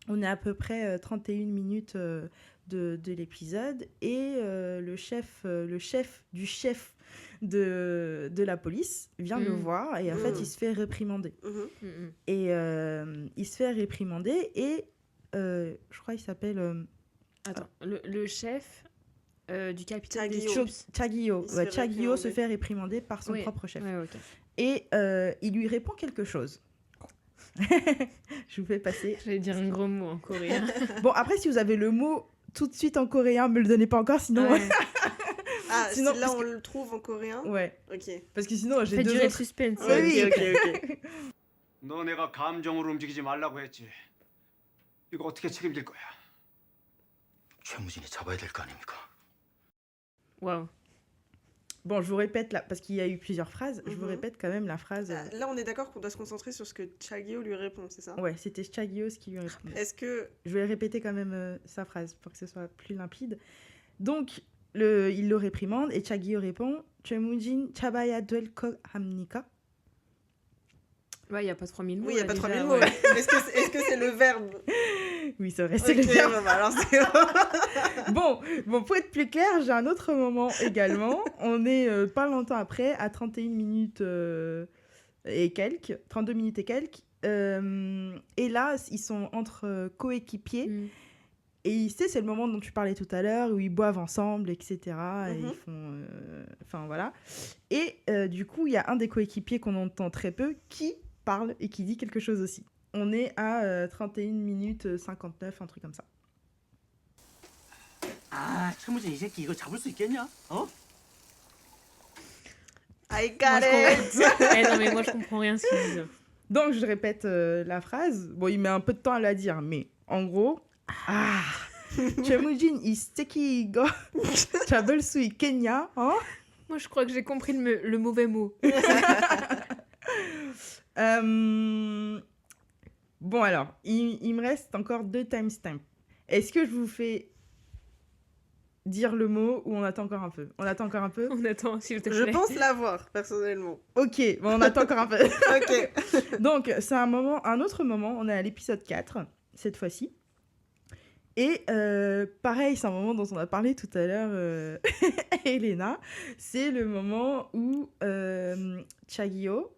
S1: On est à peu près 31 minutes de l'épisode. Et le chef du chef de la police vient le voir. Et en fait, il se fait réprimander. Et il se fait réprimander. Et je crois qu'il s'appelle...
S2: Attends, le chef du capitaine des
S3: Chagio.
S2: Troops.
S1: Chagio.
S3: Il se
S1: Ouais,
S3: fait
S1: Chagio
S3: réprimander.
S1: se fait réprimander par son
S2: Oui.
S1: propre chef.
S2: Ouais, ok.
S1: Et il lui répond quelque chose. Je vous fais passer.
S2: J'allais dire un gros mot en coréen.
S1: Bon, après, si vous avez le mot tout de suite en coréen, me le donnez pas encore, sinon...
S2: Ouais.
S3: Ah,
S1: Sinon,
S3: si là
S1: parce
S3: on le trouve en coréen.
S1: Ouais,
S3: Ok.
S1: parce que sinon, j'ai
S2: Fais
S1: deux
S2: durer le
S1: autres...
S2: suspense.
S1: Oui,
S3: ok.
S4: 너 내가 감정으로 움직이지 말라고 했지. 이거 어떻게 책임질 거야? 최무진이 잡아야 될 거 아닙니까?
S2: Waouh.
S1: Bon, je vous répète là, parce qu'il y a eu plusieurs phrases, je vous
S3: Mhm.
S1: répète quand même la phrase...
S3: Là, on est d'accord qu'on doit se concentrer sur ce que Chagio lui répond, c'est ça?
S1: Ouais, c'était Chagio ce qui lui répondait.
S3: Est-ce que...
S1: Je vais répéter quand même sa phrase pour que ce soit plus limpide. Donc, il le réprimande et Chagio répond « 최무진 잡아야 될 거 합니까 ?»
S2: Ouais, il n'y a pas 3000 mots.
S3: Oui, il n'y a
S2: là,
S3: pas
S2: déjà,
S3: 3000 mots.
S2: ouais.
S3: Est-ce que c'est le verbe?
S1: Oui, c'est vrai, c'est
S3: Ok,
S1: le verbe.
S3: bon, bah alors c'est...
S1: Bon, pour être plus clair, j'ai un autre moment également. On est pas longtemps après, à 31 minutes et quelques, 32 minutes et quelques. Et là, ils sont entre coéquipiers. Et c'est le moment dont tu parlais tout à l'heure, où ils boivent ensemble, etc. Et ils font... Enfin, voilà. Et du coup, il y a un des coéquipiers qu'on entend très peu qui parle et qui dit quelque chose aussi. On est à 31 minutes 59, un truc comme ça.
S6: 아, 최무진 이 새끼 이거 잡을 수 있겠냐? 어?
S3: I
S2: Moi,
S3: got
S2: je
S3: it!
S2: non, mais moi, je comprends rien ce qu'ils disent.
S1: Donc, je répète la phrase. Bon, il met un peu de temps à la dire, mais en gros... 아, 최무진 이 새끼 이거 잡을 수 있겠냐? 어?
S2: Moi, je crois que j'ai compris le mauvais mot.
S1: Bon, alors, il me reste encore 2 timestamps. Est-ce que je vous fais dire le mot ou on attend encore un peu? On attend encore un peu?
S2: On attend, s'il te
S3: Je
S2: plaît.
S3: pense l'avoir, personnellement.
S1: Ok, bon, on attend encore un peu.
S3: Ok.
S1: Donc, c'est un autre moment. On est à l'épisode 4, cette fois-ci. Et pareil, c'est un moment dont on a parlé tout à l'heure, Elena. C'est le moment où Chagio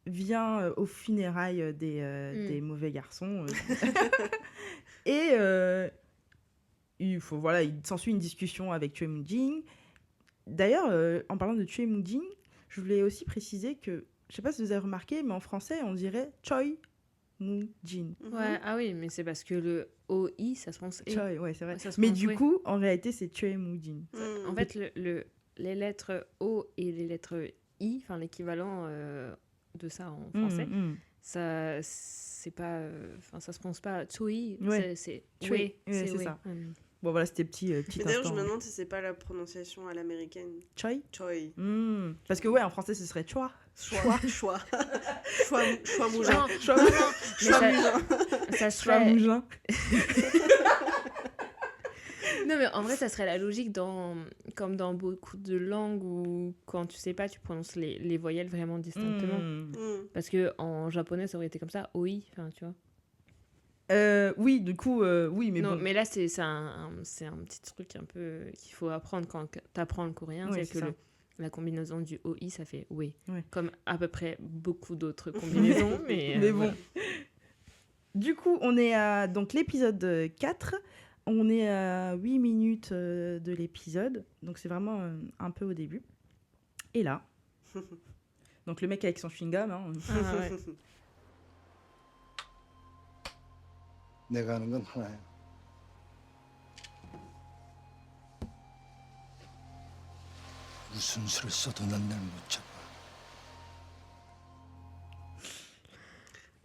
S1: vient aux funérailles des mauvais garçons. Et il s'ensuit une discussion avec Choi Moo-jin. D'ailleurs, en parlant de Choi Moo-jin, je voulais aussi préciser que, je sais pas si vous avez remarqué, mais en français, on dirait Choi Moo-jin.
S2: Ouais, ah oui, mais c'est parce que le OI, ça se pense.
S1: Choi, ouais, c'est vrai.
S2: Ouais, ça se
S1: Mais
S2: pense,
S1: du
S2: oui.
S1: coup, en réalité, c'est Choi Moo-jin.
S2: En fait, les lettres O et les lettres I, enfin l'équivalent de ça en français, ça c'est pas, enfin ça se prononce pas Choi,
S1: Ouais.
S2: c'est
S1: Choi,
S2: ouais,
S1: c'est
S2: ouais.
S1: ça. Bon, voilà, c'était petit
S3: Mais d'ailleurs, je
S1: instant.
S3: me demande si c'est pas la prononciation à l'américaine.
S1: Choi.
S3: Choi.
S1: Parce que ouais, en français, ce serait Choi.
S3: Choix. Choix mougin.
S2: Non,
S1: Choi
S2: non, non, mais
S3: Choix
S2: ça,
S3: mougin.
S2: ça
S1: Choi
S2: serait...
S1: Mougin.
S2: Non, mais en vrai, ça serait la logique comme dans beaucoup de langues où quand tu sais pas, tu prononces les voyelles vraiment distinctement. Parce que en japonais, ça aurait été comme ça, OI, enfin tu vois.
S1: Oui, du coup, oui, mais
S2: non,
S1: bon.
S2: mais là, c'est un petit truc un peu qu'il faut apprendre quand t'apprends le coréen.
S1: Ouais,
S2: c'est
S1: c'est
S2: que
S1: ça.
S2: la combinaison du OI, ça fait oui.
S1: Ouais.
S2: Comme à peu près beaucoup d'autres combinaisons. mais
S1: bon.
S2: voilà.
S1: Du coup, on est à donc, l'épisode 4. On est à 8 minutes de l'épisode. Donc, c'est vraiment un peu au début. Et là, donc le mec avec son chewing-gum. Hein.
S2: Ah, ouais.
S7: 내가 하는 건 하나야. 무슨 수를 써도 난 날 못 잡아.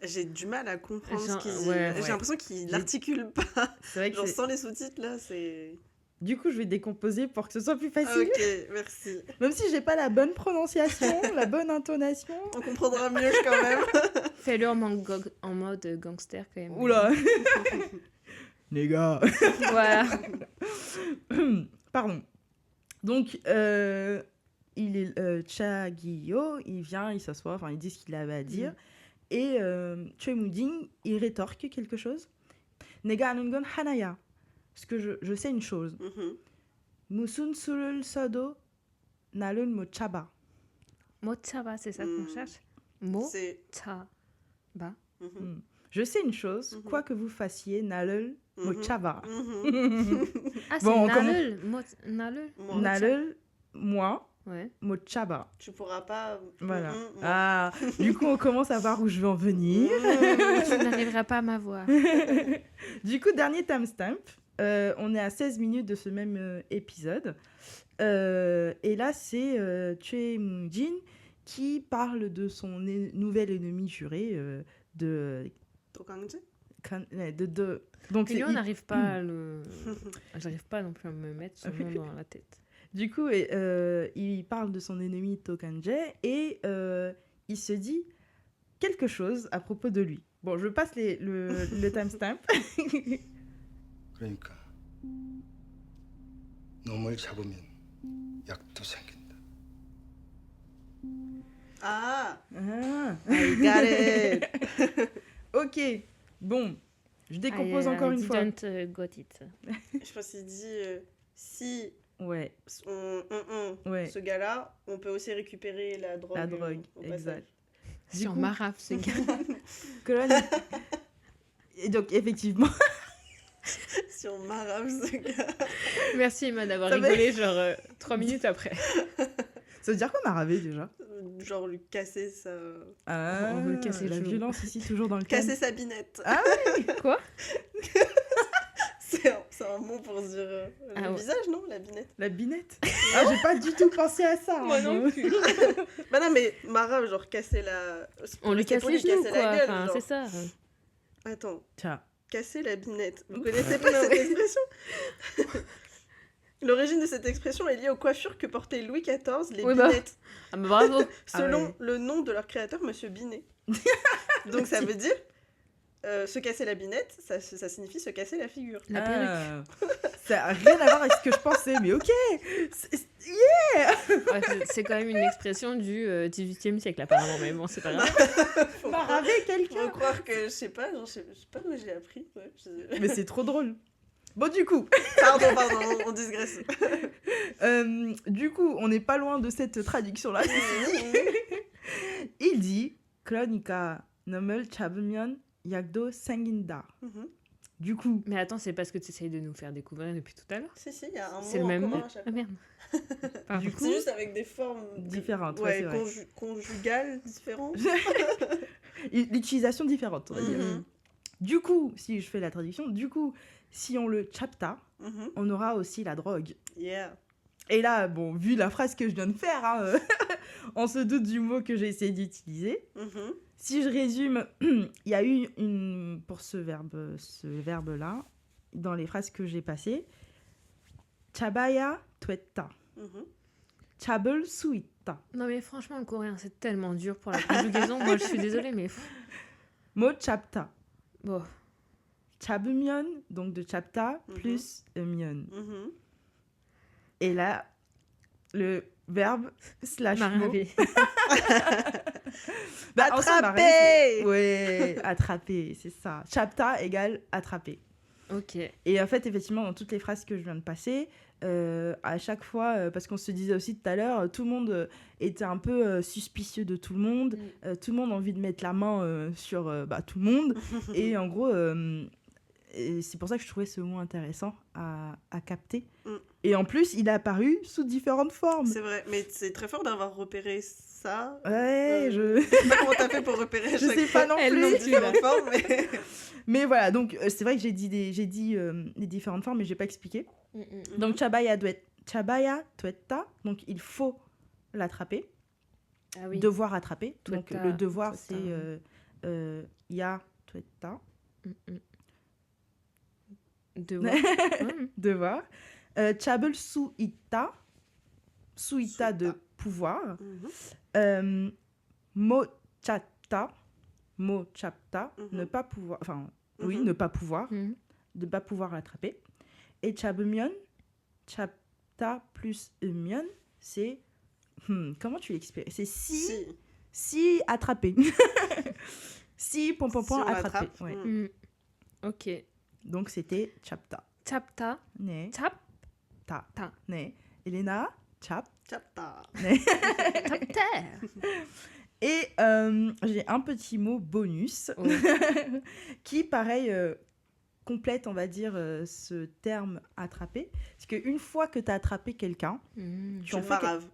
S3: J'ai du mal à comprendre
S2: Genre,
S3: ce qu'il dit.
S2: ouais.
S3: J'ai l'impression qu'il n'articule pas.
S1: C'est vrai que
S3: Genre
S1: c'est-
S3: sans les sous-titres, là, c'est...
S1: Du coup, je vais décomposer pour que ce soit plus
S3: Ah,
S1: facile.
S3: ok, merci.
S1: Même si j'ai pas la bonne prononciation, la bonne intonation.
S3: On comprendra mieux quand même.
S2: Fais-le en mode gangster quand même.
S1: Oula. Les gars.
S2: Voilà.
S1: Pardon. Donc, il est Cha Gi-yo, il vient, il s'assoit, enfin, il dit ce qu'il avait à dire. Et Choi Moo-jin, il rétorque quelque chose. Nega ha는 건 하나야. Parce que je sais une chose.
S3: Mhm.
S1: 무슨 수를 써도 나를 못 잡아.
S2: Mochaba, c'est ça qu'on cherche. Mochaba.
S3: C'est... Mhm.
S1: Je sais une chose,
S3: Mhm.
S1: quoi que vous fassiez, 나를
S3: Mhm.
S1: 못 잡아.
S3: Mhm.
S2: Ah, c'est
S1: Bon, on
S2: Nalul. Nalul.
S3: Moi,
S1: 나를, moi,
S2: Ouais.
S1: 못 잡아.
S3: tu pourras pas...
S1: Voilà.
S3: Mhm.
S1: Ah, du coup, on commence à voir où je veux en venir.
S2: Tu n'arriveras pas à m'avoir.
S1: Du coup, dernier timestamp. On est à 16 minutes de ce même épisode. Et là, c'est Choi Moo-jin qui parle de son nouvel ennemi juré de...
S3: Tokangji
S1: Donc,
S2: Et lui,
S1: c'est-
S2: on n'arrive pas à le. J'arrive pas non plus à me mettre son nom dans la tête.
S1: Du coup, il parle de son ennemi Tokanje et il se dit quelque chose à propos de lui. Bon, je passe le timestamp.
S7: 그러니까 놈을 잡으면 약도 생긴다.
S3: Ah,
S1: Ah.
S3: I got it.
S1: Ok, bon, je décompose encore une fois.
S2: Didn't got it.
S3: Je pense qu'il dit, si
S1: Ouais, Ouais.
S3: ce gars-là, on peut aussi récupérer la drogue.
S1: la drogue,
S3: au passage.
S1: exact.
S2: Sur
S1: coup-
S2: Maraf, ce gars.
S1: Colonne. Et donc, effectivement,
S3: Si on marave ce gars.
S2: Merci Emma d'avoir
S1: Ça va-
S2: rigolé genre 3 minutes après.
S1: ça veut dire quoi maravé déjà?
S3: Genre lui casser sa...
S1: Ah,
S2: On veut casser
S1: la
S2: le genou.
S1: violence ici, toujours dans le thème.
S3: Casser sa binette.
S1: Ah
S2: Quoi?
S3: C'est un mot pour dire
S2: Ah
S3: le
S2: ouais.
S3: visage, non? La binette.
S1: La binette. Ah, j'ai pas du tout pensé à ça.
S2: Moi
S1: hein,
S2: non plus.
S3: Bah non, mais marave, genre casser la...
S2: On lui
S3: C'est
S2: casse
S3: pour
S2: les
S3: lui casser
S2: genoux
S3: la
S2: quoi.
S3: gueule,
S2: Enfin,
S3: genre.
S2: c'est ça.
S3: Attends,
S1: Tiens.
S3: casser la binette. Vous connaissez pas cette expression? L'origine de cette expression est liée aux coiffures que portait Louis XIV, les
S2: Oui, bah.
S3: binettes,
S2: Ah bah bravo.
S3: selon
S1: Ah ouais.
S3: le nom de leur créateur, Monsieur Binet. Donc ça veut dire se casser la binette, ça signifie se casser la figure.
S2: La perruque.
S1: Ça n'a rien à voir avec ce que je pensais, mais ok.
S2: Ouais, c'est quand même une expression du 18e siècle apparemment, mais bon, c'est pas grave.
S3: Faut
S1: Maraver
S3: croire,
S1: quelqu'un.
S3: faut croire que, je sais pas, genre, je sais pas d'où j'ai appris. Ouais,
S1: Mais c'est trop drôle. Bon, du coup,
S3: Pardon, on digresse.
S1: du coup, on n'est pas loin de cette traduction-là. Il dit 그러니까 놈을 잡으면 약도 생긴다.
S3: Mhm.
S1: Du coup,
S2: Mais attends, c'est parce que tu essayes de nous faire découvrir depuis tout à l'heure.
S3: Si, il y a un mot
S2: C'est le
S3: en
S2: même
S3: commun
S2: mot.
S3: à chaque
S2: Ah
S3: fois.
S2: merde. Pardon.
S1: Du coup,
S3: C'est juste avec des formes
S1: différentes, ouais,
S3: ouais,
S1: c'est vrai.
S3: conjugales différentes.
S1: l'utilisation différente, on va dire.
S3: Mhm.
S1: Du coup, si je fais la traduction, du coup, si on le chapta,
S3: Mhm.
S1: on aura aussi la drogue.
S3: Yeah.
S1: Et là, bon, vu la phrase que je viens de faire, hein, on se doute du mot que j'ai essayé d'utiliser.
S3: Mhm.
S1: Si je résume, il y a eu une pour ce verbe-là, dans les phrases que j'ai passées, 잡아야 됐다,
S3: Mhm.
S1: 잡을 수 있다,
S2: Non mais franchement, le coréen, c'est tellement dur pour la conjugaison. Moi, je suis désolée, mais...
S1: 못 잡다,
S2: Bon.
S1: 잡으면, donc de chapta,
S3: Mhm.
S1: plus 면.
S3: Mhm.
S1: Et là, le verbe / mot.
S2: Maravé.
S1: Bah, ensemble,
S3: Attraper.
S1: maraver, ouais, attraper, c'est ça. Chapta égale attraper.
S2: Ok.
S1: Et en fait, effectivement, dans toutes les phrases que je viens de passer, à chaque fois, parce qu'on se disait aussi tout à l'heure, tout le monde était un peu suspicieux de tout le monde. Tout le monde a envie de mettre la main sur tout le monde. Et en gros, et c'est pour ça que je trouvais ce mot intéressant à capter. Et en plus, il est apparu sous différentes formes.
S3: C'est vrai, mais c'est très fort d'avoir repéré ça.
S1: Ouais,
S3: Je sais pas comment t'as fait pour repérer
S1: je
S3: chaque
S1: sais pas non
S2: Elle
S1: plus.
S2: non plus.
S3: différentes formes, mais...
S1: Mais voilà, donc c'est vrai que j'ai dit les différentes formes, mais j'ai pas expliqué. Donc Chabaya tuetta, donc il faut l'attraper,
S2: Ah oui.
S1: devoir attraper. Donc
S2: Tuetta,
S1: le devoir
S2: tuetta.
S1: c'est ya tuetta,
S2: Devoir.
S1: devoir. Chabel suita, suita de pouvoir. Mo chapta, ne pas pouvoir, enfin oui, ne pas pouvoir, de pas pouvoir l'attraper. Et chabemion, chapta plus mion, c'est comment tu l'expliques? C'est si attraper. Si point
S3: Si on
S1: attraper.
S3: l'attrape.
S1: Ouais.
S2: Ok.
S1: Donc c'était chapta.
S2: Chapta.
S1: Ne
S2: Chap.
S1: ta.
S2: Ta.
S1: Ne. Elena chap.
S3: Chapta.
S2: Chapter.
S1: Et j'ai un petit mot bonus
S2: Oh.
S1: qui, pareil, complète, on va dire, ce terme attraper. Parce qu'une fois que tu as attrapé quelqu'un,
S3: Tu
S1: en
S3: le
S1: fais
S3: maraves.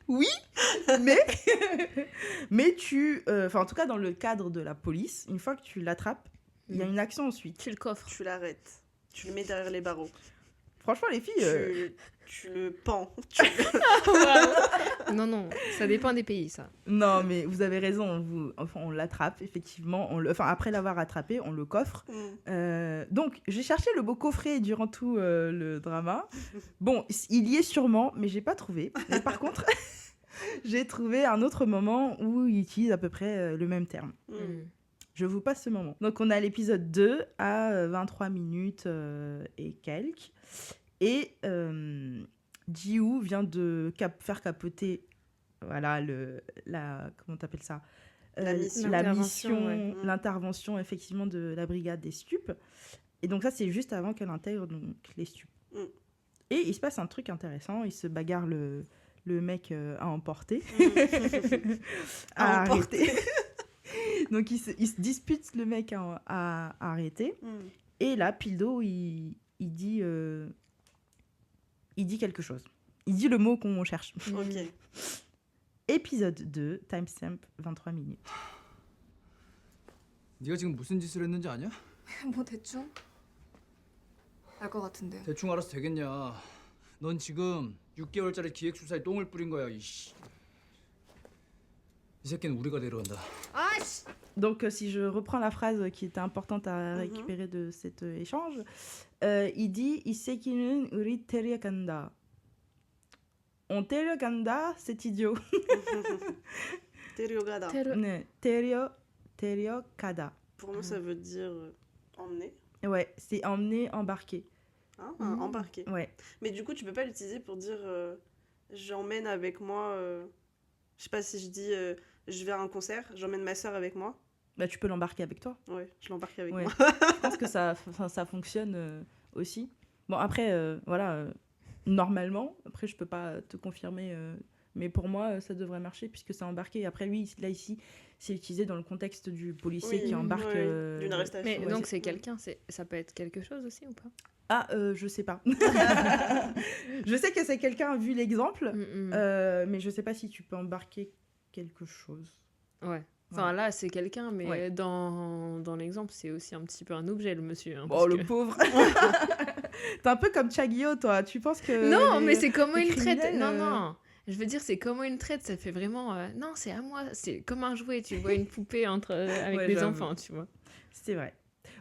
S1: Oui, mais tu... Enfin, en tout cas, dans le cadre de la police, une fois que tu l'attrapes, il y a une action ensuite.
S2: Tu le coffres.
S3: Tu l'arrêtes. Tu le mets derrière les barreaux.
S1: Franchement, les filles...
S3: Tu le pends.
S2: Non, non, ça dépend des pays, ça.
S1: Non, mais vous avez raison. On l'attrape, effectivement. Enfin, après l'avoir attrapé, on le coffre. Donc, j'ai cherché le mot coffret durant tout le drama. Bon, il y est sûrement, mais j'ai pas trouvé. Mais par contre, j'ai trouvé un autre moment où il utilise à peu près le même terme. Je vous passe ce moment. Donc, on a l'épisode 2 à 23 minutes et quelques. Et Ji-woo vient de faire capoter voilà, comment t'appelles ça
S3: La mission.
S2: L'intervention, ouais.
S1: L'intervention, effectivement, de la brigade des stupes. Et donc ça, c'est juste avant qu'elle intègre donc, les stupes. Et il se passe un truc intéressant. Il se bagarre le mec à emporter. à arrêter. Donc il se dispute le mec à arrêter. Et là, Pildo, il dit quelque chose. Il dit le mot qu'on cherche.
S3: Ok.
S1: Épisode 2, timestamp 23 minutes.
S5: 네가 지금 무슨 짓을 했는지 아냐? 뭐 대충 알 것 같은데.
S6: 대충 알아서 되겠냐. 넌 지금 6개월짜리 기획수사에 똥을 뿌린 거야. 이씨. 이 새끼는 우리가 데려간다.
S5: 아씨.
S1: Donc, si je reprends la phrase qui était importante à récupérer de cet échange, il dit « Isekinun uri teriyakanda ». On teriyakanda, c'est idiot.
S3: Teriogada.
S1: Teriyokada.
S3: Pour moi, ça veut dire emmener.
S1: Ouais, c'est emmener, embarquer.
S3: Ah, embarquer.
S1: Ouais.
S3: Mais du coup, tu peux pas l'utiliser pour dire j'emmène avec moi. Je sais pas si je dis je vais à un concert, j'emmène ma soeur avec moi.
S1: Bah, tu peux l'embarquer avec toi.
S3: Ouais, je l'embarque avec
S1: Ouais.
S3: moi.
S1: Je pense que ça fonctionne aussi. Bon, après, voilà, normalement, après, je peux pas te confirmer, mais pour moi, ça devrait marcher puisque c'est embarqué. Après, lui, là, ici, c'est utilisé dans le contexte du policier qui embarque.
S3: D'une arrestation.
S2: Mais
S1: ouais,
S2: donc, c'est quelqu'un, ça peut être quelque chose aussi ou pas?
S1: Ah, je sais pas. Je sais que c'est quelqu'un vu l'exemple, mais je sais pas si tu peux embarquer quelque chose.
S2: Ouais. Enfin,
S1: Ouais.
S2: là, c'est quelqu'un, mais
S1: Ouais.
S2: dans l'exemple, c'est aussi un petit peu un objet, le monsieur. Hein,
S1: Oh,
S2: parce
S1: le
S2: que-
S1: pauvre. T'es un peu comme Chagio, toi. Tu penses que...
S2: Non,
S1: les-
S2: mais c'est comment
S1: les
S2: il traite.
S1: criminels,
S2: Non, non. Je veux dire, c'est comment il traite. Ça fait vraiment. Non, c'est à moi. C'est comme un jouet. Tu vois une poupée avec
S1: Ouais,
S2: des
S1: j'avoue.
S2: enfants, tu vois.
S1: C'est vrai.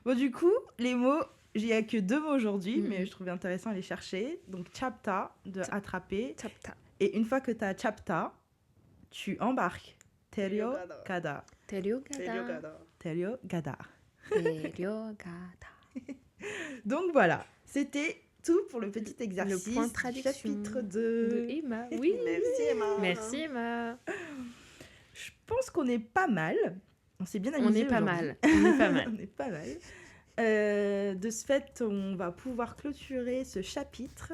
S1: Bon, du coup, les mots, il n'y a que 2 mots aujourd'hui,
S2: Mhm.
S1: mais je trouvais intéressant à les chercher. Donc, chapta, de attraper.
S2: Tap, tap.
S1: Et une fois que tu as chapta, tu embarques. Terio kada.
S2: Teriogada.
S3: Teriogada.
S1: Terio gada.
S2: Teriogada.
S1: Donc, voilà. C'était tout pour le petit exercice
S2: Le point de
S1: du
S2: traduction
S1: chapitre
S2: de
S1: 2.
S2: Emma. Oui.
S3: Merci Emma.
S2: Merci Emma.
S1: Je pense qu'on est pas mal. On s'est bien
S2: On
S1: amusé
S2: est pas
S1: aujourd'hui.
S2: mal. On est pas mal.
S1: On est pas mal. De ce fait, on va pouvoir clôturer ce chapitre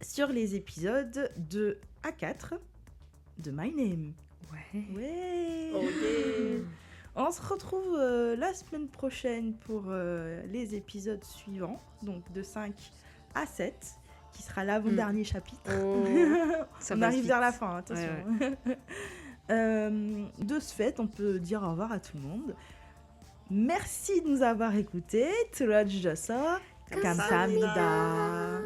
S1: sur les épisodes 2 à 4 de My Name.
S2: Ouais.
S1: Ouais.
S3: Oh yeah.
S1: On se retrouve la semaine prochaine pour les épisodes suivants, donc de 5 à 7, qui sera l'avant-dernier chapitre.
S2: Oh, ça
S1: On
S2: passe
S1: arrive
S2: vite.
S1: vers la fin, attention.
S2: Ouais,
S1: De ce fait, on peut dire au revoir à tout le monde. Merci de nous avoir écoutés. 들어주셔서 감사합니다.